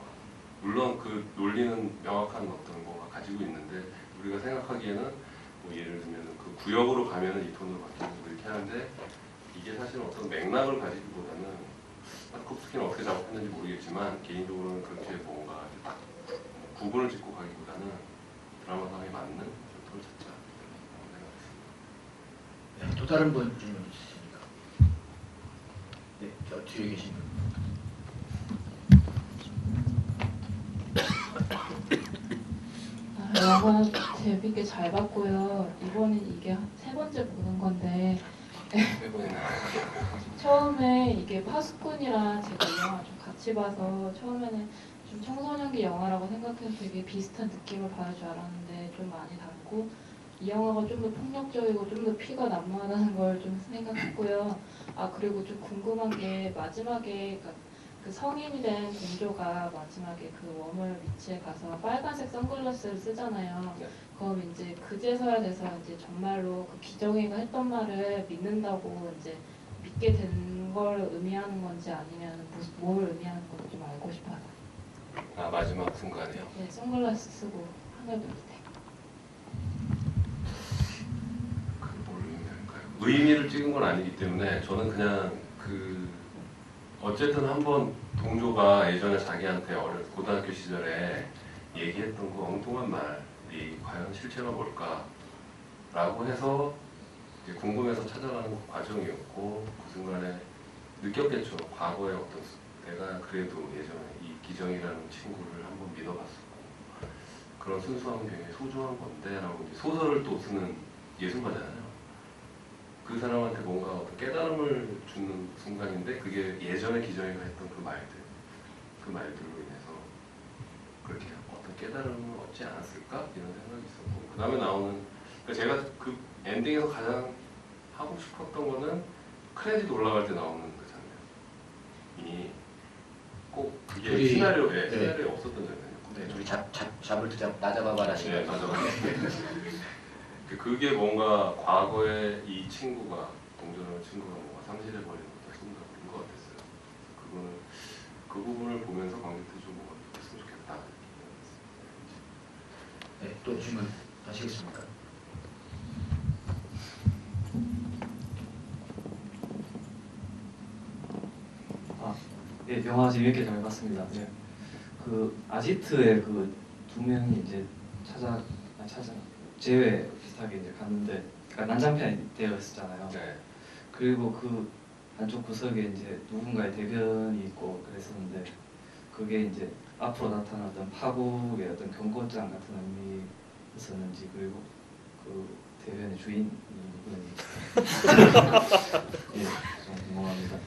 물론 그 논리는 명확한 어떤 거가 가지고 있는데 우리가 생각하기에는 뭐 예를 들면 그 구역으로 가면은 이 톤으로 바뀌고 이렇게 하는데 이게 사실 어떤 맥락을 가지기보다는 타르코프스키는 어떻게 작업했는지 모르겠지만 개인적으로는 그렇게 뭔가 딱 구분을 짓고 가기보다는 드라마상에 맞는 톤을 찾자 생각했습니다. 네, 또 다른 분 질문 있으십니까? 네, 저 뒤에 계신 분. 영화 재밌게 잘 봤고요. 이번엔 이게 세 번째 보는 건데 처음에 이게 파수꾼이랑 제가 이 영화 좀 같이 봐서 처음에는 좀 청소년기 영화라고 생각해서 되게 비슷한 느낌을 받을 줄 알았는데 좀 많이 다르고 이 영화가 좀 더 폭력적이고 좀 더 피가 난무하다는 걸 좀 생각했고요. 아 그리고 좀 궁금한 게 마지막에 그 성인이 된 공조가 마지막에 그 웜월 위치에 가서 빨간색 선글라스를 쓰잖아요. 네. 그럼 이제 그제서야 돼서 이제 정말로 그 기정이가 했던 말을 믿는다고 이제 믿게 된 걸 의미하는 건지 아니면 뭘 의미하는 건지 좀 알고 싶어요. 아 마지막 순간에요? 네, 선글라스 쓰고 하늘 볼 때. 뭘 의미할까요? 의미를 찍은 건 아니기 때문에 저는 그냥 어쨌든 한번 동조가 예전에 자기한테 고등학교 시절에 얘기했던 그 엉뚱한 말이 과연 실체가 뭘까 라고 해서 이제 궁금해서 찾아가는 그 과정이었고 그 순간에 느꼈겠죠. 과거에 어떤 내가 그래도 예전에 이 기정이라는 친구를 한번 믿어봤었고 그런 순수함은 굉장히 소중한 건데 라고 이제 소설을 또 쓰는 예술가잖아요. 그 사람한테 뭔가 어떤 깨달음을 주는 순간인데 그게 예전에 기정이가 했던 그 말들로 인해서 그렇게 어떤 깨달음을 없지 않았을까 이런 생각이 있었고 그 다음에 나오는 그러니까 제가 그 엔딩에서 가장 하고 싶었던 거는 크레딧 올라갈 때 나오는 그 장면이 꼭 이게 둘이- 시나리오에 네. 시나리오에 없었던 장면이에요. 네, 둘이 잡을 때 나 잡아봐라 시간. 네, 맞아. 그게 뭔가 과거에 이 친구가 동전하는 친구가 뭔가 상실해버리는 어떤 순간인 것 같았어요. 그거는 그 부분을 보면서 관객들이 좀 뭔가 했으면 좋겠다. 네, 또 질문 하시겠습니까? 네, 영화 재밌게 잘 봤습니다. 네. 그 아지트의 그 두 명이 이제 찾아 재회 비슷하게 이제 갔는데 그러니까 난장판이 되어 있었잖아요. 네. 그리고 그 한쪽 구석에 이제 누군가의 대변이 있고 그랬었는데 그게 이제 앞으로 나타날 어떤 파국의 어떤 경고장 같은 의미였었는지 그리고 그 대변의 주인이 누구였는지 예, 좀 궁금합니다.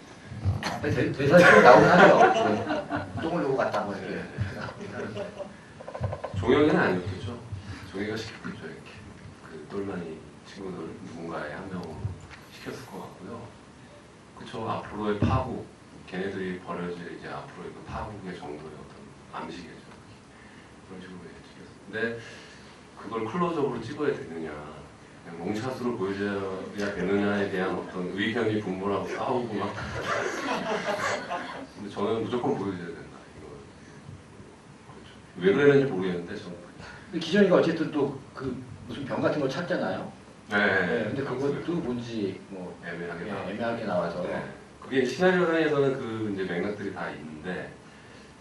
대사적으로 나오긴 하죠. 똥을 누고 갔다고 해요. 종영이는 아니었겠죠. 종영이가 시켰겠죠. 이렇게 그 똘마니 친구들 누군가의 한 명으로 시켰을 것 같고요. 그쵸. 앞으로의 파국, 걔네들이 벌여질 이제 앞으로의 그 파국의 정도의 어떤 암시겠죠. 그런 식으로 시켰어요. 근데 그걸 클로즈업으로 찍어야 되느냐, 그냥 롱샷으로 보여줘야 되느냐에 대한 어떤 의견이 분분하고 싸우고 막. 근데 저는 무조건 보여줘야 된다. 이거. 그렇죠. 왜 그랬는지 모르겠는데 저는. 기정이가 어쨌든 또 그 무슨 병 같은 걸 찾잖아요. 네. 근데 그것도 뭔지 뭐 애매하게 애매하게 나와서. 네. 그게 시나리오상에서는 그 이제 맥락들이 다 있는데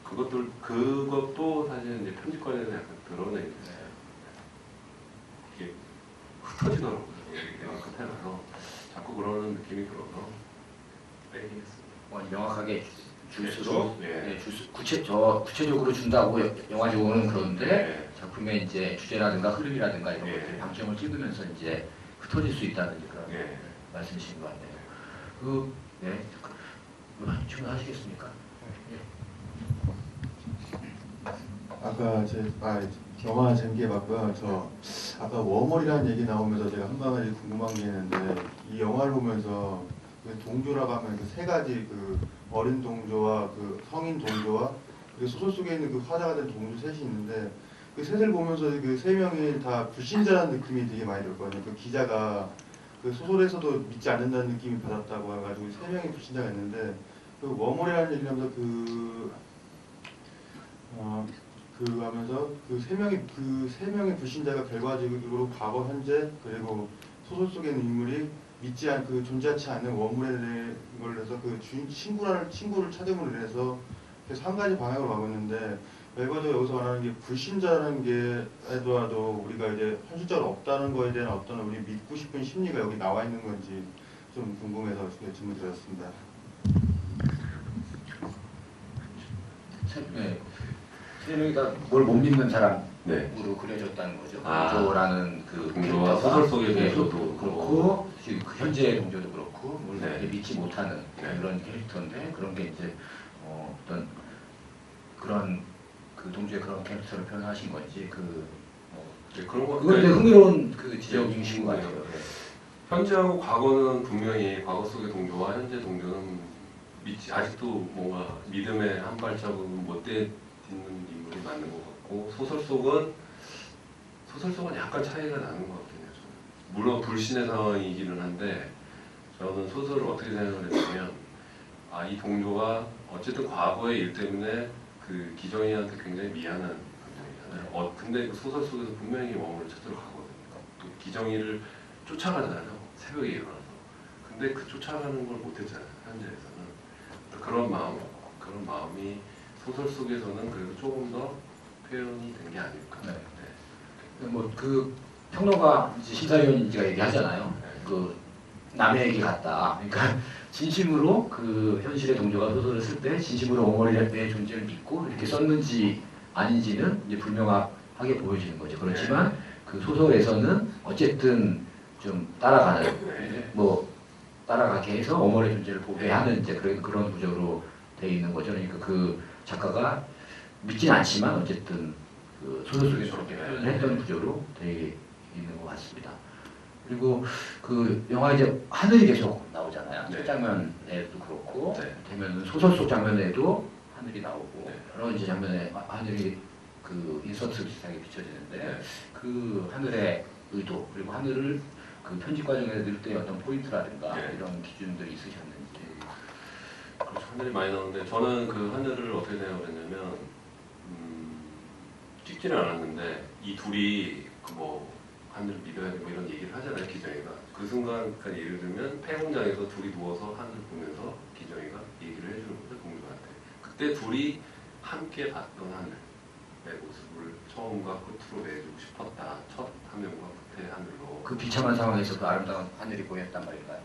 그것도 사실 이제 편집관에서 약간 드러내 있어요. 이게 흩어지더라고요. 내가 끝에 가서 자꾸 그러는 느낌이 들어서 빼기했습니다. 명확하게 줄수록 네. 구체적으로 준다고 영화적으로는 그런데 네. 작품의 이제 주제라든가 흐름이라든가 이런 네. 것들 방점을 찍으면서 이제 흩어질 수 있다는 그런 네. 말씀이신 것 같네요. 질문하시겠습니까? 아까 영화 재밌게 봤고요. 저 아까 워멀이라는 얘기 나오면서 제가 한 가지 궁금한 게 있는데 이 영화를 보면서 그 동조라고 하면 그 세 가지 그 어린 동조와 그 성인 동조와 그리고 소설 속에 있는 그 화자가 된 동조 셋이 있는데 그 셋을 보면서 그 세 명이 다 불신자라는 느낌이 되게 많이 들었거든요. 그 기자가 그 소설에서도 믿지 않는다는 느낌이 받았다고 해가지고 세 명이 불신자가 있는데 그 워멀이라는 얘기를 하면서 하면서 그 세 명의 불신자가 결과적으로 과거, 현재 그리고 소설 속에 있는 인물이 존재하지 않는 워물에 걸려서 그 주인 친구를 찾음으로 인해서 계속 한 가지 방향으로 가고 있는데 결과적으로 여기서 말하는 게 불신자라는 게 하더라도 우리가 이제 현실적으로 없다는 거에 대한 어떤 우리 믿고 싶은 심리가 여기 나와 있는 건지 좀 궁금해서 질문 드렸습니다. 네. 세 명이 다 뭘 못 믿는 사람으로 네. 그려졌다는 거죠. 아, 동조라는 그 동조와 소설 속의 네, 동조도 그렇고 지금 그 현재의 동조도 그렇고 뭘 네. 믿지 못하는 네. 그런 캐릭터인데 그런 게 이제 어떤 그런 그 동조의 그런 캐릭터를 표현하신 건지 네, 그런 거 그건 되게 흥미로운 그 지적이신 것 같아요. 네. 현재하고 과거는 분명히 과거 속의 동조와 현재 동조는 아직도 뭔가 믿음의 한 발자국은 못 떼있는 인물이 맞는 것 같고 소설 속은 약간 차이가 나는 것 같긴 해요. 저는. 물론 불신의 상황이기는 한데 저는 소설을 어떻게 생각을 했냐면 이 동조가 어쨌든 과거의 일 때문에 그 기정이한테 굉장히 미안한 감정이잖아요. 근데 그 소설 속에서 분명히 원물을 찾으러 가거든요. 또 기정이를 쫓아가잖아요. 새벽에 일어나서. 근데 그 쫓아가는 걸 못했잖아요. 현재에서는. 그런 마음이 소설 속에서는 그래도 조금 더 표현이 된 게 아닐까. 네. 뭐 그 평론가 심사위원인지가 얘기하잖아요. 네. 그 남의 얘기 같다. 그러니까 진심으로 그 현실의 동조가 소설을 쓸 때 진심으로 어머니의 존재를 믿고 이렇게 썼는지 아닌지는 이제 불명확하게 보여지는 거죠. 그렇지만 그 소설에서는 어쨌든 좀 따라가게 해서 어머니의 존재를 보게 하는 이제 그런 구조로 돼 있는 거죠. 그러니까 그 작가가 믿진 않지만 어쨌든 그 그 소설 속에 저렇게 표현을 했던 구조로 되어 있는 것 같습니다. 그리고 그 영화 이제 하늘이 계속 나오잖아요. 첫 장면에도 그렇고 되면 소설 속 장면에도 하늘이 나오고 여러 이제 장면에 하늘이 그 인서트 비슷하게 비춰지는데 그 하늘의 의도 그리고 하늘을 그 편집 과정에서 넣을 때 어떤 포인트라든가 이런 기준들이 있으셨는지. 그렇죠. 하늘이 많이 나오는데 저는 그 하늘을 어떻게 생각했냐면 찍지는 않았는데 이 둘이 그 뭐 하늘을 믿어야 되고 이런 얘기를 하잖아요. 기정이가 그 순간 그러니까 예를 들면 폐공장에서 둘이 누워서 하늘을 보면서 기정이가 얘기를 해주는 거죠. 공주한테. 그때 둘이 함께 봤던 하늘의 모습을 처음과 끝으로 내주고 싶었다. 첫 화면과 끝의 하늘로. 그 비참한 상황에서도 아름다운 하늘이 보였단 말인가요?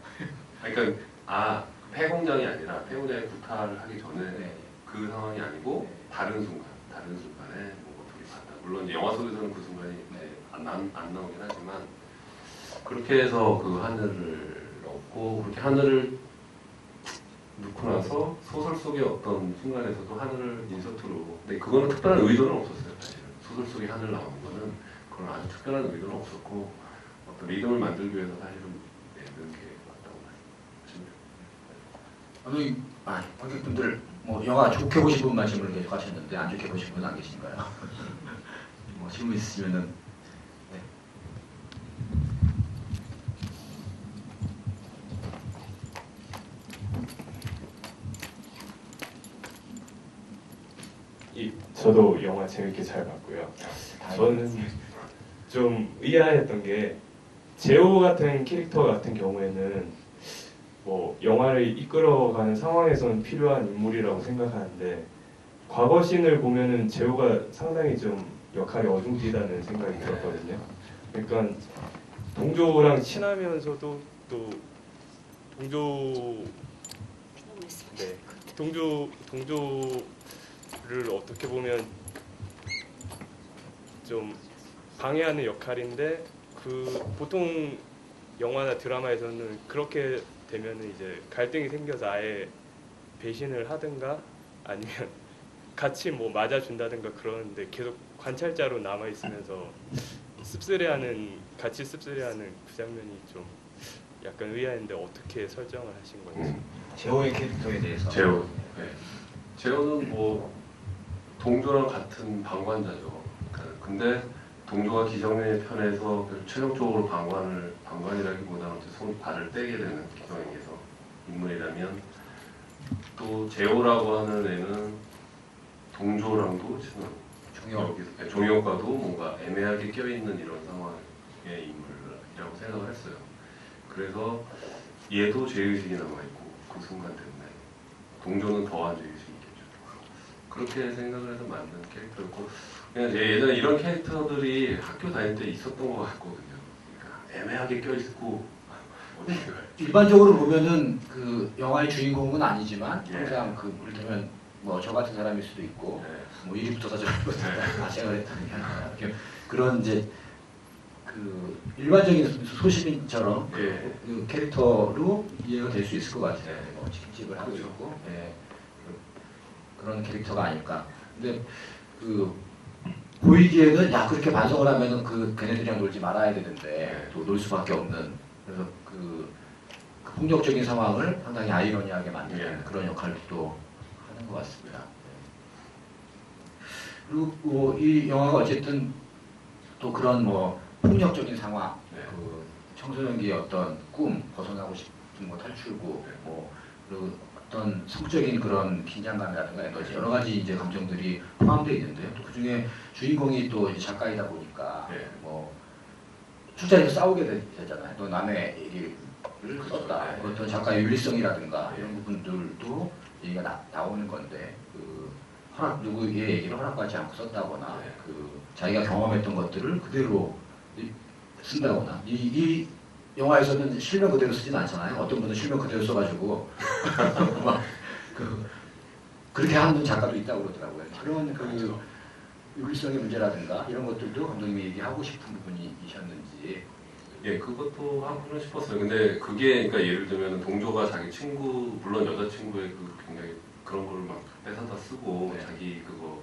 그러니까 폐공장이 아니라 폐공장에 구타를 하기 전에 그 상황이 아니고 다른 순간에 뭐 둘이 봤다. 물론 이제 영화 속에서는 그 순간이 안 나오긴 하지만 그렇게 해서 그 하늘을 넣고 그렇게 하늘을 넣고 나서 소설 속의 어떤 순간에서도 하늘을 인서트로 근데 그거는 특별한 의도는 없었어요. 사실은 소설 속에 하늘 나오는 거는 그런 아주 특별한 의도는 없었고 어떤 리듬을 만들기 위해서 사실은 내는 게 맞다고 말씀드립니다. 관객분들 뭐 영화 좋게 보신 분 말씀을 계속 하셨는데 안 좋게 보신 분은 안 계신가요? 뭐 질문 있으시면은. 저도 영화 재밌게 잘 봤고요. 저는 좀 의아했던 게 제호 같은 캐릭터 같은 경우에는 뭐 영화를 이끌어가는 상황에서는 필요한 인물이라고 생각하는데 과거 씬을 보면은 제호가 상당히 좀 역할이 어중뛰다는 생각이 들었거든요. 그러니까 동조랑 친하면서도 또 동조를 어떻게 보면 좀 방해하는 역할인데 그 보통 영화나 드라마에서는 그렇게 되면은 이제 갈등이 생겨서 아예 배신을 하든가 아니면 같이 뭐 맞아준다든가 그러는데 계속 관찰자로 남아 있으면서 같이 씁쓸해하는 그 장면이 좀 약간 의아했는데 어떻게 설정을 하신 건지. 제호의 캐릭터에 대해서. 제호는 뭐 동조랑 같은 방관자죠. 근데 동조가 기정의 편에서 최종적으로 방관이라기보다는 손 발을 떼게 되는 기정에게서 인물이라면 또 제호라고 하는 애는 동조랑도 지금 종혁과도 뭔가 애매하게 껴있는 이런 상황의 인물이라고 생각을 했어요. 그래서 얘도 죄의식이 남아있고 그 순간 때문에 동조는 더한 죄의식이 있겠죠. 그렇게 생각을 해서 만든 캐릭터였고 그냥 예전에 이런 캐릭터들이 학교 다닐 때 있었던 것 같거든요. 그러니까 애매하게 껴있고 일반적으로 보면은 그 영화의 주인공은 아니지만 항상 그 이를테면 뭐 저 같은 사람일 수도 있고 뭐 이리 붙어서 저리 붙어서 생각을 했다는 게 아니라 그런 이제 그 일반적인 소시민처럼 그 캐릭터로 이해가 될 수 있을 것 같아요. 뭐 칙칙을 하고 있고 그런 캐릭터가 아닐까. 근데 그 보이기에는 야 그렇게 반성을 하면은 그 걔네들이랑 놀지 말아야 되는데 또 놀 수밖에 없는 그래서 그 폭력적인 상황을 상당히 아이러니하게 만드는 그런 역할도 또 하는 것 같습니다. 그리고 이 영화가 어쨌든 또 그런 뭐 폭력적인 상황, 그 청소년기의 어떤 꿈, 벗어나고 싶은 뭐 탈출구, 뭐 그리고 어떤 성적인 그런 긴장감이라든가 에너지 여러 가지 이제 감정들이 포함되어 있는데 또 그 중에 주인공이 또 이제 작가이다 보니까 뭐 출자리에서 싸우게 되잖아요. 또 남의 얘기를 썼다. 어떤 작가의 윤리성이라든가 이런 부분들도 얘기가 나오는 건데 그 누구의 얘기를 허락받지 않고 썼다거나 그 자기가 경험했던 것들을 그대로 쓴다거나 이 영화에서는 실명 그대로 쓰진 않잖아요. 어떤 분은 실명 그대로 써가지고 막 그렇게 하는 작가도 있다고 그러더라고요. 그런 그 윤리성의 문제라든가 이런 것들도 감독님이 얘기하고 싶은 부분이셨는지. 예, 그것도 하고 싶었어요. 근데 그게 그러니까 예를 들면 동조가 자기 친구 물론 여자친구의 그 굉장히 그런 거를 막 뺏어다 쓰고 자기 그거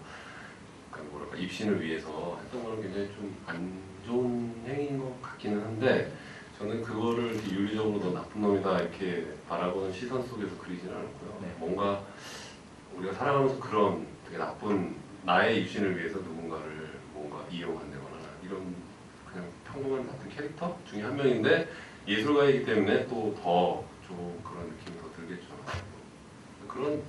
약간 뭐랄까 입신을 위해서 했던 거는 굉장히 좀 안 좋은 행위인 것 같기는 한데 저는 그거를 이렇게 윤리적으로 너 나쁜 놈이다 이렇게 바라보는 시선 속에서 그리지는 않고요. 네. 뭔가 우리가 살아가면서 그런 되게 나쁜 나의 입신을 위해서 누군가를 뭔가 이용한다거나 이런 그냥 평범한 나쁜 캐릭터 중에 한 명인데 예술가이기 때문에 또 더 좀 그런 느낌이 더 들겠죠. 그런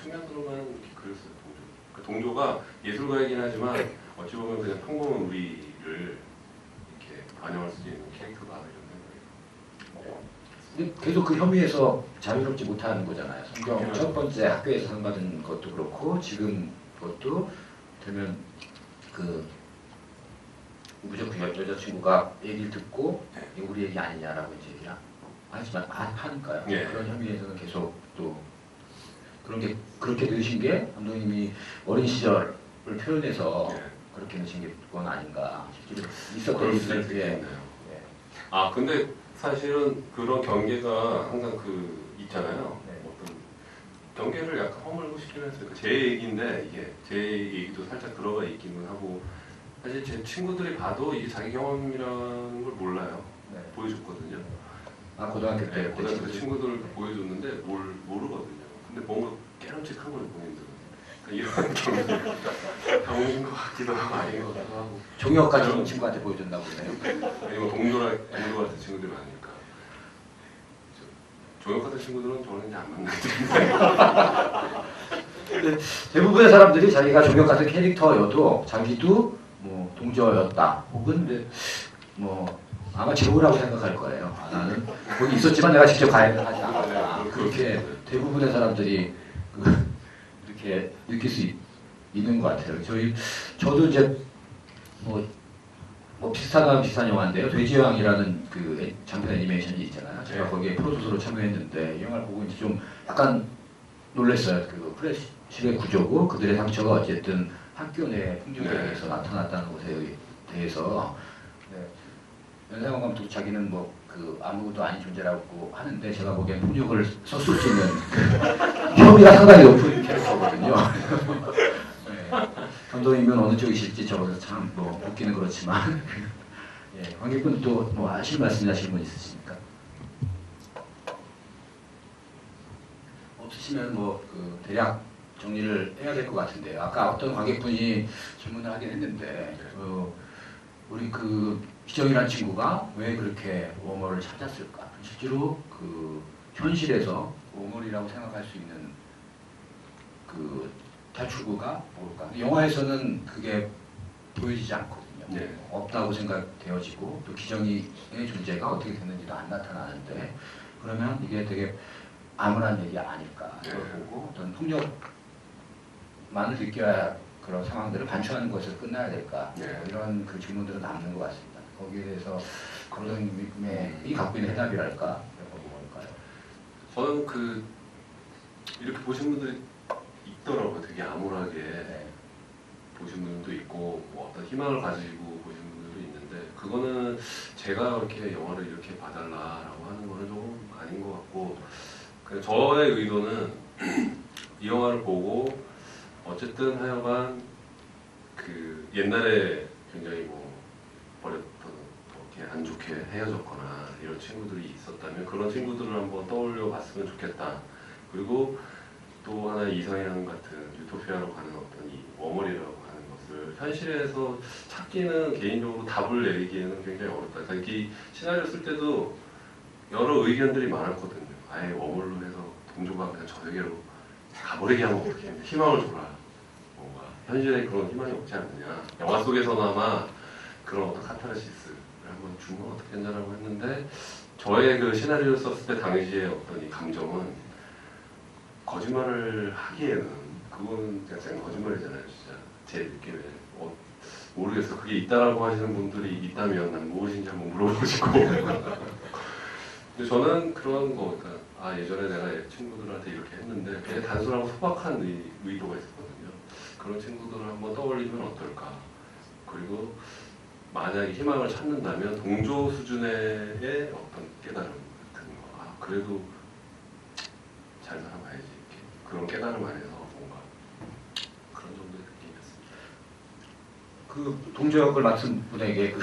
측면으로만 이렇게 그렸어요. 동조. 그 동조가 예술가이긴 하지만 어찌 보면 그냥 평범한 우리를 이렇게 반영할 수 있는 캐릭터다 이런 생각이에요. 근데 계속 그 혐의에서 자유롭지 못하는 거잖아요. 성경 첫 번째 학교에서 상 받은 것도 그렇고 지금 그것도 되면 그 무조건 여자친구가 얘기를 듣고 이거 우리 얘기 아니냐라고 이제 얘기를 하지만 하니까요. 예. 그런 혐의에서는 계속 또 그런 게 그렇게 넣으신 게 감독님이 어린 시절을 표현해서 예. 그렇게 넣으신 게 그건 아닌가. 실제로 있었던 그럴 수 일들 있겠네요. 예. 아 근데 사실은 그런 경계가 항상 그 있잖아요. 네. 어떤 경계를 약간 허물고 싶긴 했어요. 제 얘기인데 이게 제 얘기도 살짝 들어가 있기는 하고 사실 제 친구들이 봐도 이게 자기 경험이라는 걸 몰라요. 네. 보여줬거든요. 아 고등학교 때 네, 고등학교 때 친구들. 친구들 보여줬는데 모르거든요. 근데 뭔가 깨름직한 거예요 본인들은. 그러니까 이런 경계 병인 것 같기도 하고 아닌 것 같기도 하고. 종혁 같은 친구한테 보여줬나 보네요. 아니면 동료 같은 친구들이 많으니까. 종혁 같은 친구들은 저는 이제 안 만나는데. 대부분의 사람들이 자기가 종혁 같은 캐릭터여도 자기도 뭐 동조였다 혹은 뭐 아마 제후라고 생각할 거예요. 아, 나는 거기 있었지만 내가 직접 가지 않았다. 그렇게 대부분의 사람들이 이렇게 느낄 수 있는 것 같아요. 저도 이제 뭐 비슷한 영화인데요. 돼지왕이라는 그 장편 애니메이션이 있잖아요. 제가 거기에 프로듀서로 참여했는데 이 영화를 보고 이제 좀 약간 놀랐어요. 그 프레시의 구조고 그들의 상처가 어쨌든 학교 내 풍경에서 나타났다는 것에 대해서 연상원 감독 자기는 뭐 그 아무것도 아닌 존재라고 하는데 제가 보기엔 폭력을 썼을 수 있는 혐의가 상당히 높은 캐릭터거든요. 네. 감독님은 어느 쪽이실지 저도 참 뭐 웃기는 그렇지만 예, 관객분 또 뭐 하실 말씀 하실 분 있으십니까? 없으시면 뭐 그 대략 정리를 해야 될 것 같은데요. 아까 어떤 관객분이 질문을 하긴 했는데 우리 그 희정이라는 친구가 왜 그렇게 워머를 찾았을까? 실제로 그 현실에서 워머리라고 생각할 수 있는 그 탈출구가 뭘까? 영화에서는 그게 보여지지 않거든요. 네. 없다고 생각되어지고 또 기정이의 존재가 어떻게 됐는지도 안 나타나는데 그러면 이게 되게 암울한 얘기 아닐까? 네. 보고 어떤 폭력만을 느껴야 그런 상황들을 반추하는 것을 끝나야 될까? 네. 이런 그 질문들은 남는 것 같습니다. 거기에 대해서 감독님이 갖고 있는 해답이랄까? 이런 거 뭘까요? 저는 그 이렇게 보신 분들이 있더라고요. 되게 암울하게 네. 보신 분들도 있고 뭐 어떤 희망을 가지고 보신 분들도 있는데 그거는 제가 이렇게 영화를 이렇게 봐달라라고 하는 거는 조금 아닌 것 같고 그냥 저의 의도는 이 영화를 보고 어쨌든 하여간 그 옛날에 굉장히 뭐 버렸던 이렇게 안 좋게 헤어졌거나 이런 친구들이 있었다면 그런 친구들을 한번 떠올려 봤으면 좋겠다. 그리고 또 하나의 이상향 같은 유토피아로 가는 어떤 이 워머리라고 하는 것을 현실에서 찾기는 개인적으로 답을 내리기에는 굉장히 어렵다. 그러니까 이 시나리오 쓸 때도 여러 의견들이 많았거든요. 아예 워머리로 해서 동조가 그냥 저 세계로 가버리게 하면 어떻게 해? 희망을 줘라. 뭔가 현실에 그런 희망이 없지 않느냐. 영화 속에서나마 그런 어떤 카타르시스를 한번 주면 어떻겠냐라고 했는데 저의 그 시나리오를 썼을 때 당시의 어떤 이 감정은 거짓말을 하기에는 그거는 그냥 거짓말이잖아요, 진짜 제 느낌에 모르겠어. 그게 있다라고 하시는 분들이 있다면 난 무엇인지 한번 물어보고 싶고. 근데 저는 그런 거, 그러니까 아 예전에 내가 친구들한테 이렇게 했는데 굉장히 단순하고 소박한 의도가 있었거든요. 그런 친구들을 한번 떠올리면 어떨까. 그리고 만약에 희망을 찾는다면 동조 수준의 어떤 깨달음 같은 거. 아 그래도 잘 살아봐야지. 이렇게. 그런 깨달음 안에서 뭔가 그런 정도의 느낌이었습니다. 그 동조 역을 맡은 분에게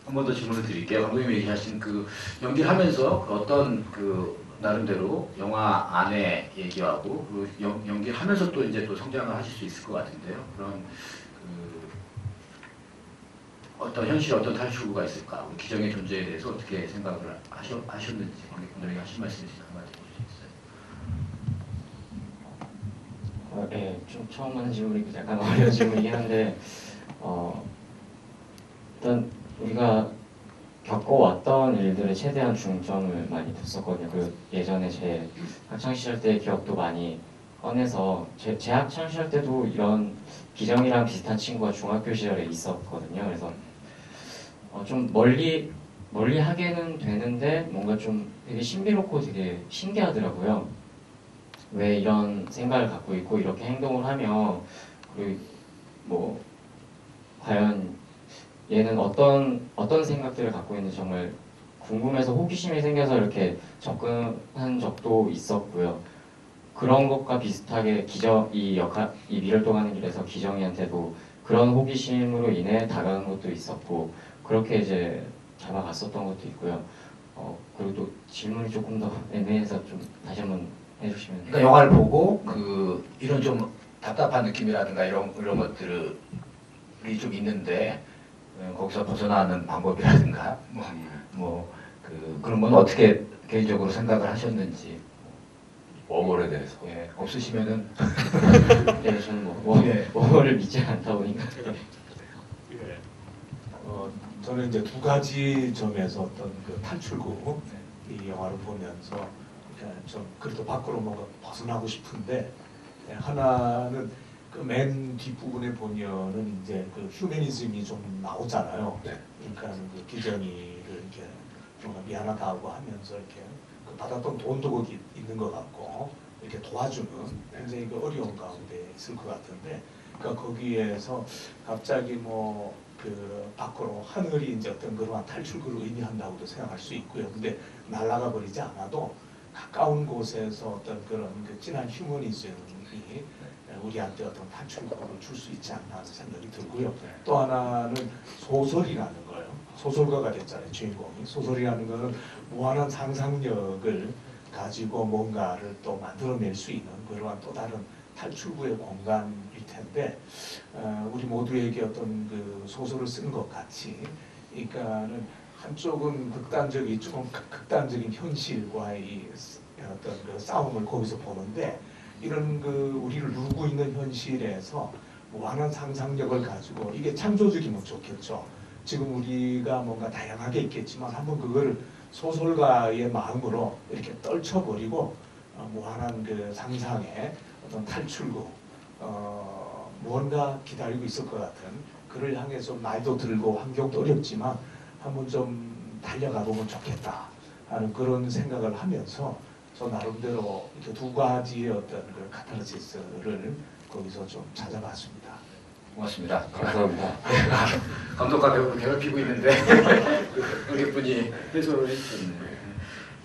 한 번 더 질문을 드릴게요. 감독님이 얘기하신 그 연기를 하면서 그 어떤 그 나름대로 영화 안에 얘기하고 그 연기를 하면서 또 이제 또 성장을 하실 수 있을 것 같은데요. 그런 그 어떤 현실에 어떤 탈출구가 있을까? 기정의 존재에 대해서 어떻게 생각을 하셨는지 관객분들에게 하신 말씀 있으면 한마디 해주시겠어요? 네, 좀 처음 하는 질문이 약간 어려운 질문이긴 한데 일단 우리가 겪어왔던 일들에 최대한 중점을 많이 뒀었거든요. 그리고 예전에 제 학창 시절 때 기억도 많이 꺼내서 제 학창 시절 때도 이런 기정이랑 비슷한 친구가 중학교 시절에 있었거든요. 그래서 좀 멀리 하게는 되는데 뭔가 좀 되게 신비롭고 되게 신기하더라고요. 왜 이런 생각을 갖고 있고 이렇게 행동을 하며 그리고 뭐 과연 얘는 어떤 생각들을 갖고 있는지 정말 궁금해서 호기심이 생겨서 이렇게 접근한 적도 있었고요. 그런 것과 비슷하게 이 미를 떠가는 길에서 기정이한테도 그런 호기심으로 인해 다가간 것도 있었고 그렇게 이제 잡아갔었던 것도 있고요. 그리고 또 질문이 조금 더 애매해서 좀 다시 한번 해주시면. 그러니까 영화를 보고 그 이런 좀 답답한 느낌이라든가 이런 것들이 좀 있는데 거기서 벗어나는 방법이라든가 그런 건 어떻게 개인적으로 생각을 하셨는지. 워몰에 대해서. 예, 없으시면은. 네, 저는 워몰을 믿지 않다 보니까. 예. 저는 이제 두 가지 점에서 어떤 그 탈출구 이 영화를 보면서 좀 그래도 밖으로 뭔가 벗어나고 싶은데 하나는 그 맨 뒷부분에 보면은 이제 그 휴머니즘이 좀 나오잖아요. 네. 그러니까 그 기정이를 이렇게 뭔가 미안하다고 하면서 이렇게 그 받았던 돈도 거기 있는 것 같고 이렇게 도와주는 굉장히 그 어려운 가운데 있을 것 같은데 그러니까 거기에서 갑자기 뭐 그 밖으로 하늘이 이제 어떤 그러한 탈출구를 의미한다고도 생각할 수 있고요. 근데 날아가 버리지 않아도 가까운 곳에서 어떤 그런 그 진한 휴머니즘이 우리한테 어떤 탈출구를 줄 수 있지 않나 하는 생각이 들고요. 또 하나는 소설이라는 거예요. 소설가가 됐잖아요, 주인공이. 소설이라는 거는 무한한 상상력을 가지고 뭔가를 또 만들어낼 수 있는 그러한 또 다른 탈출구의 공간일 텐데 우리 모두에게 어떤 그 소설을 쓰는 것 같이 그러니까는 한쪽은 좀 극단적인 현실과의 어떤 그 싸움을 거기서 보는데 이런 그 우리를 누르고 있는 현실에서 무한한 상상력을 가지고 이게 창조적이면 좋겠죠. 지금 우리가 뭔가 다양하게 있겠지만 한번 그거를 소설가의 마음으로 이렇게 떨쳐버리고 무한한 그 상상의 어떤 탈출구 무언가 기다리고 있을 것 같은 그를 향해서 나이도 들고 환경도 어렵지만 한번 좀 달려가 보면 좋겠다 하는 그런 생각을 하면서 저 나름대로 이렇게 두 가지의 어떤 그 카타르시스를 거기서 좀 찾아봤습니다. 고맙습니다. 감사합니다. 감독과 배우를 괴롭히고 있는데 우리 분이 해소를 해주셨네요.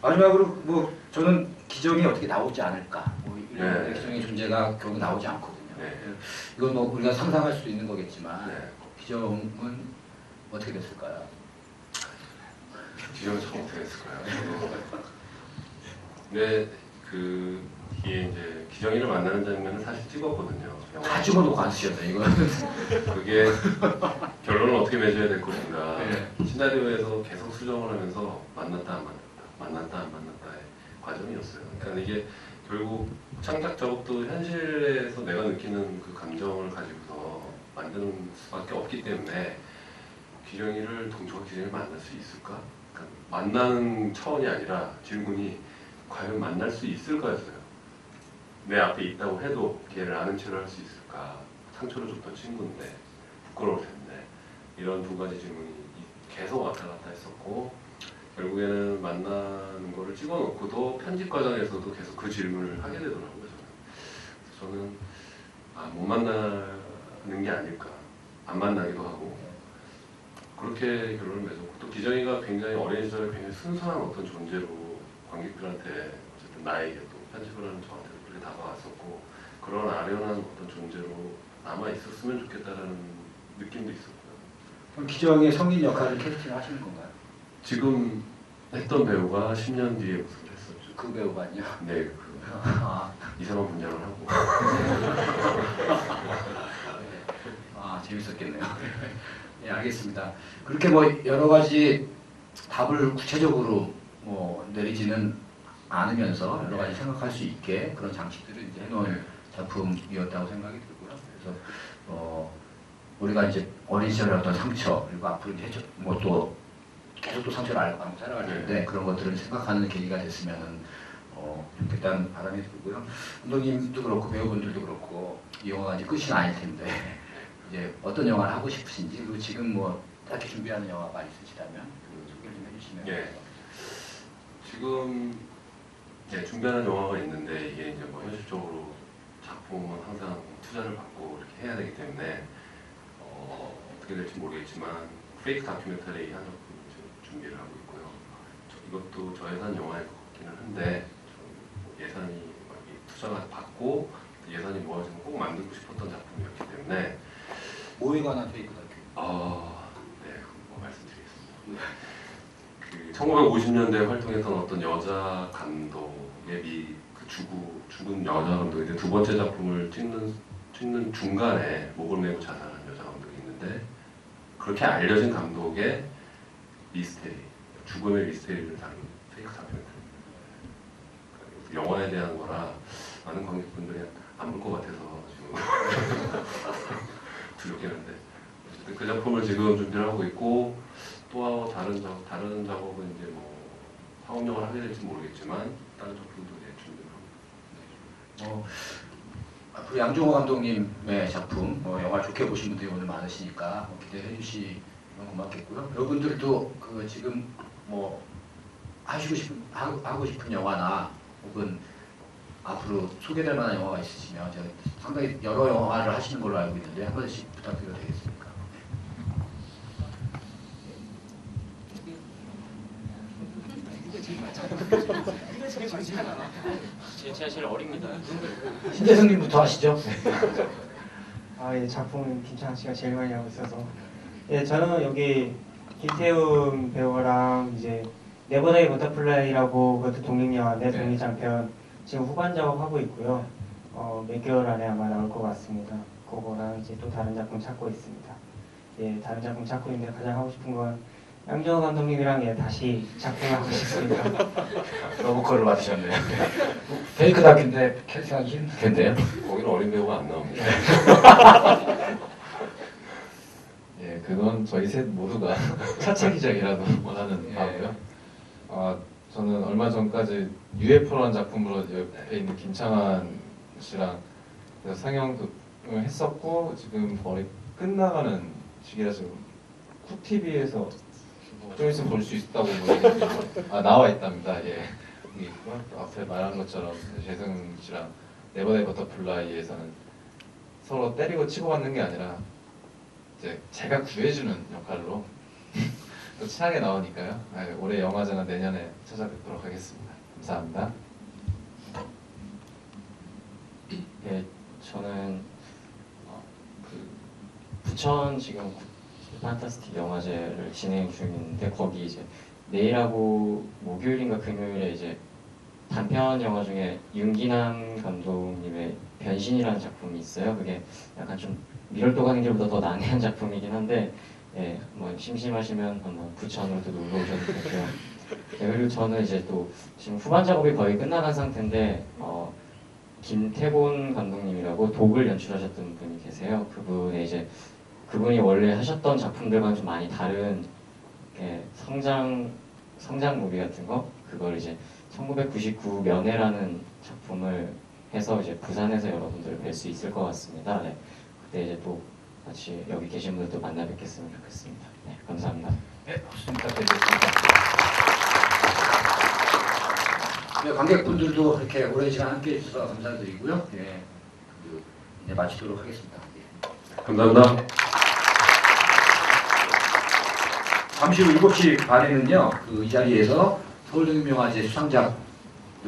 마지막으로 뭐 저는 기정이 어떻게 나오지 않을까. 이런 기정의 존재가 결국 나오지 않거든요. 이건 뭐 우리가 상상할 수도 있는 거겠지만 기정은 어떻게 됐을까요? 기정은 좀 어떻게 됐을까요? 네, 그 뒤에 이제 기정이를 만나는 장면을 사실 찍었거든요. 다 찍어놓고 안 쓰셨네 이거. 그게 결론을 어떻게 맺어야 될 것인가. 시나리오에서 계속 수정을 하면서 만났다 안 만났다의 과정이었어요. 그러니까 이게 결국 창작 작업도 현실에서 내가 느끼는 그 감정을 가지고서 만드는 수밖에 없기 때문에 기정이를 동조가 기정이를 만날 수 있을까? 그러니까 만나는 차원이 아니라 질문이 과연 만날 수 있을까였어요. 내 앞에 있다고 해도 걔를 아는 체를 할 수 있을까? 상처를 줬던 친구인데 부끄러울 텐데 이런 두 가지 질문이 계속 왔다 갔다 했었고 결국에는 만나는 거를 찍어놓고도 편집 과정에서도 계속 그 질문을 하게 되더라고요. 저는 못 만나는 게 아닐까, 안 만나기도 하고 그렇게 결론을 맺었고 또 기정이가 굉장히 어린 시절에 굉장히 순수한 어떤 존재로 관객들한테 어쨌든 나에게도 편집을 하는 저한테도 그렇게 다가왔었고 그런 아련한 어떤 존재로 남아 있었으면 좋겠다라는 느낌도 있었고요. 그럼 기정의 성인 역할을 캐스팅 하시는 건가요? 지금 했던 배우가 10년 뒤에 모습을 했었죠. 그 배우만요? 네, 아, 이상한 분장을 하고. 아 재밌었겠네요. 네, 알겠습니다. 그렇게 뭐 여러 가지 답을 구체적으로 뭐 내리지는 않으면서 여러 가지 생각할 수 있게 그런 장치들을 이제 해놓은 작품이었다고 생각이 들고요. 그래서 우리가 이제 어린 시절의 어떤 상처 그리고 앞으로 이제 뭐또 계속 또 상처를 안고 살아갈 텐데 그런 것들을 생각하는 계기가 됐으면은 좋겠다는 바람이 들고요. 감독님도 그렇고 배우분들도 그렇고 이 영화가 이제 끝이 아닐 텐데 이제 어떤 영화를 하고 싶으신지 그리고 지금 뭐 딱히 준비하는 영화가 있으시다면 그 소개를 좀 해주시면. 예. 지금 준비하는 영화가 있는데 이게 이제 뭐 현실적으로 작품은 항상 투자를 받고 이렇게 해야 되기 때문에 어떻게 될지 모르겠지만 페이크 다큐멘터리 한 작품 준비를 하고 있고요. 이것도 저예산 영화일 것 같기는 한데 예산이 투자가 받고 예산이 모아지면 꼭 만들고 싶었던 작품이었기 때문에. 뭐에 관한 페이크 다큐? 네, 뭐 말씀드리겠습니다. 그 1950년대 활동했던 어떤 여자 감독의 죽은 여자 감독인데 두 번째 작품을 찍는 중간에 목을 메고 자살한 여자 감독이 있는데 그렇게 알려진 감독의 미스테리, 죽음의 미스테리를 다룬 페이크 다큐멘터리. 영화에 대한 거라 많은 관객분들이 안 볼 것 같아서 지금 두렵긴 한데 어쨌든 그 작품을 지금 준비를 하고 있고 또 다른 작업은 이제 뭐 상업 영화를 하게 될지 모르겠지만 다른 작품도 이제 준비를 하고. 앞으로 양종호 감독님의 작품 영화 좋게 보신 분들이 오늘 많으시니까 기대해 주시면 고맙겠고요. 배우분들도 그 지금 뭐 하고 싶은 영화나 혹은 앞으로 소개될 만한 영화가 있으시면 제가 상당히 여러 영화를 하시는 걸로 알고 있는데 한 번씩 부탁드려도 되겠습니까? 제가 제일 어립니다. 신재승님부터 하시죠. 예, 작품은 김창 씨가 제일 많이 하고 있어서. 예, 저는 여기 김태훈 배우랑 이제 네버데이 버터플라이라고 그것도 독립영화인데 독립장편 지금 후반 작업하고 있고요. 몇 개월 안에 아마 나올 것 같습니다. 그거랑 이제 또 다른 작품 찾고 있습니다. 예, 다른 작품 찾고 있는데 가장 하고 싶은 건 양정호 감독님이랑 다시 작품을 하고 싶습니다. 러브콜을 받으셨네요. 페이크 다큐인데 캐스팅하기 힘들 텐데요. 거기는 어린 배우가 안 나옵니다. 예, 그건 저희 셋 모두가 차차기작이라도 원하는 바고요. 저는 얼마 전까지 UFO라는 작품으로 옆에 있는 김창완 씨랑 상영을 했었고 지금 거의 끝나가는 시기라 지금 쿡TV에서 좀 있으면 볼 수 있다고 나와 있답니다. 예, 여기 있고요. 또 앞에 말한 것처럼 재승 씨랑 네버데이 버터플라이에서는 서로 때리고 치고받는 게 아니라 이제 제가 구해주는 역할로 또 친하게 나오니까요. 올해 영화제는 내년에 찾아뵙도록 하겠습니다. 감사합니다. 예, 저는 부천 지금 판타스틱 영화제를 진행 중인데 거기 이제 내일하고 목요일인가 금요일에 이제 단편 영화 중에 윤기남 감독님의 변신이라는 작품이 있어요. 그게 약간 좀 미럴도 가는 길보다 더 난해한 작품이긴 한데 예, 뭐 심심하시면 한번 부천으로도 놀러 오셔도 되고요. 예, 그리고 저는 이제 또 지금 후반 작업이 거의 끝나간 상태인데 김태곤 감독님이라고 독을 연출하셨던 분이 계세요. 그분이 원래 하셨던 작품들과는 좀 많이 다른 성장 무비 같은 거 그걸 이제 1999 면회라는 작품을 해서 이제 부산에서 여러분들을 뵐 수 있을 것 같습니다. 네. 그때 이제 또 같이 여기 계신 분들도 만나 뵙겠으면 좋겠습니다. 네, 감사합니다. 네, 박수 부탁드리겠습니다. 네, 관객분들도 이렇게 오랜 시간 함께 해주셔서 감사드리고요. 예, 이제 마치도록 하겠습니다. 감사합니다. 잠시 후 7시 반에는요, 이 자리에서 서울독립영화제 수상작을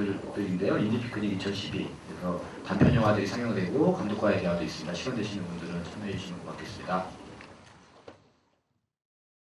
것들인데요. 인디피크닉 2012. 그래서 단편 영화들이 상영되고 감독과의 대화도 있습니다. 시간 되시는 분들은 참여해 주시면 고맙겠습니다.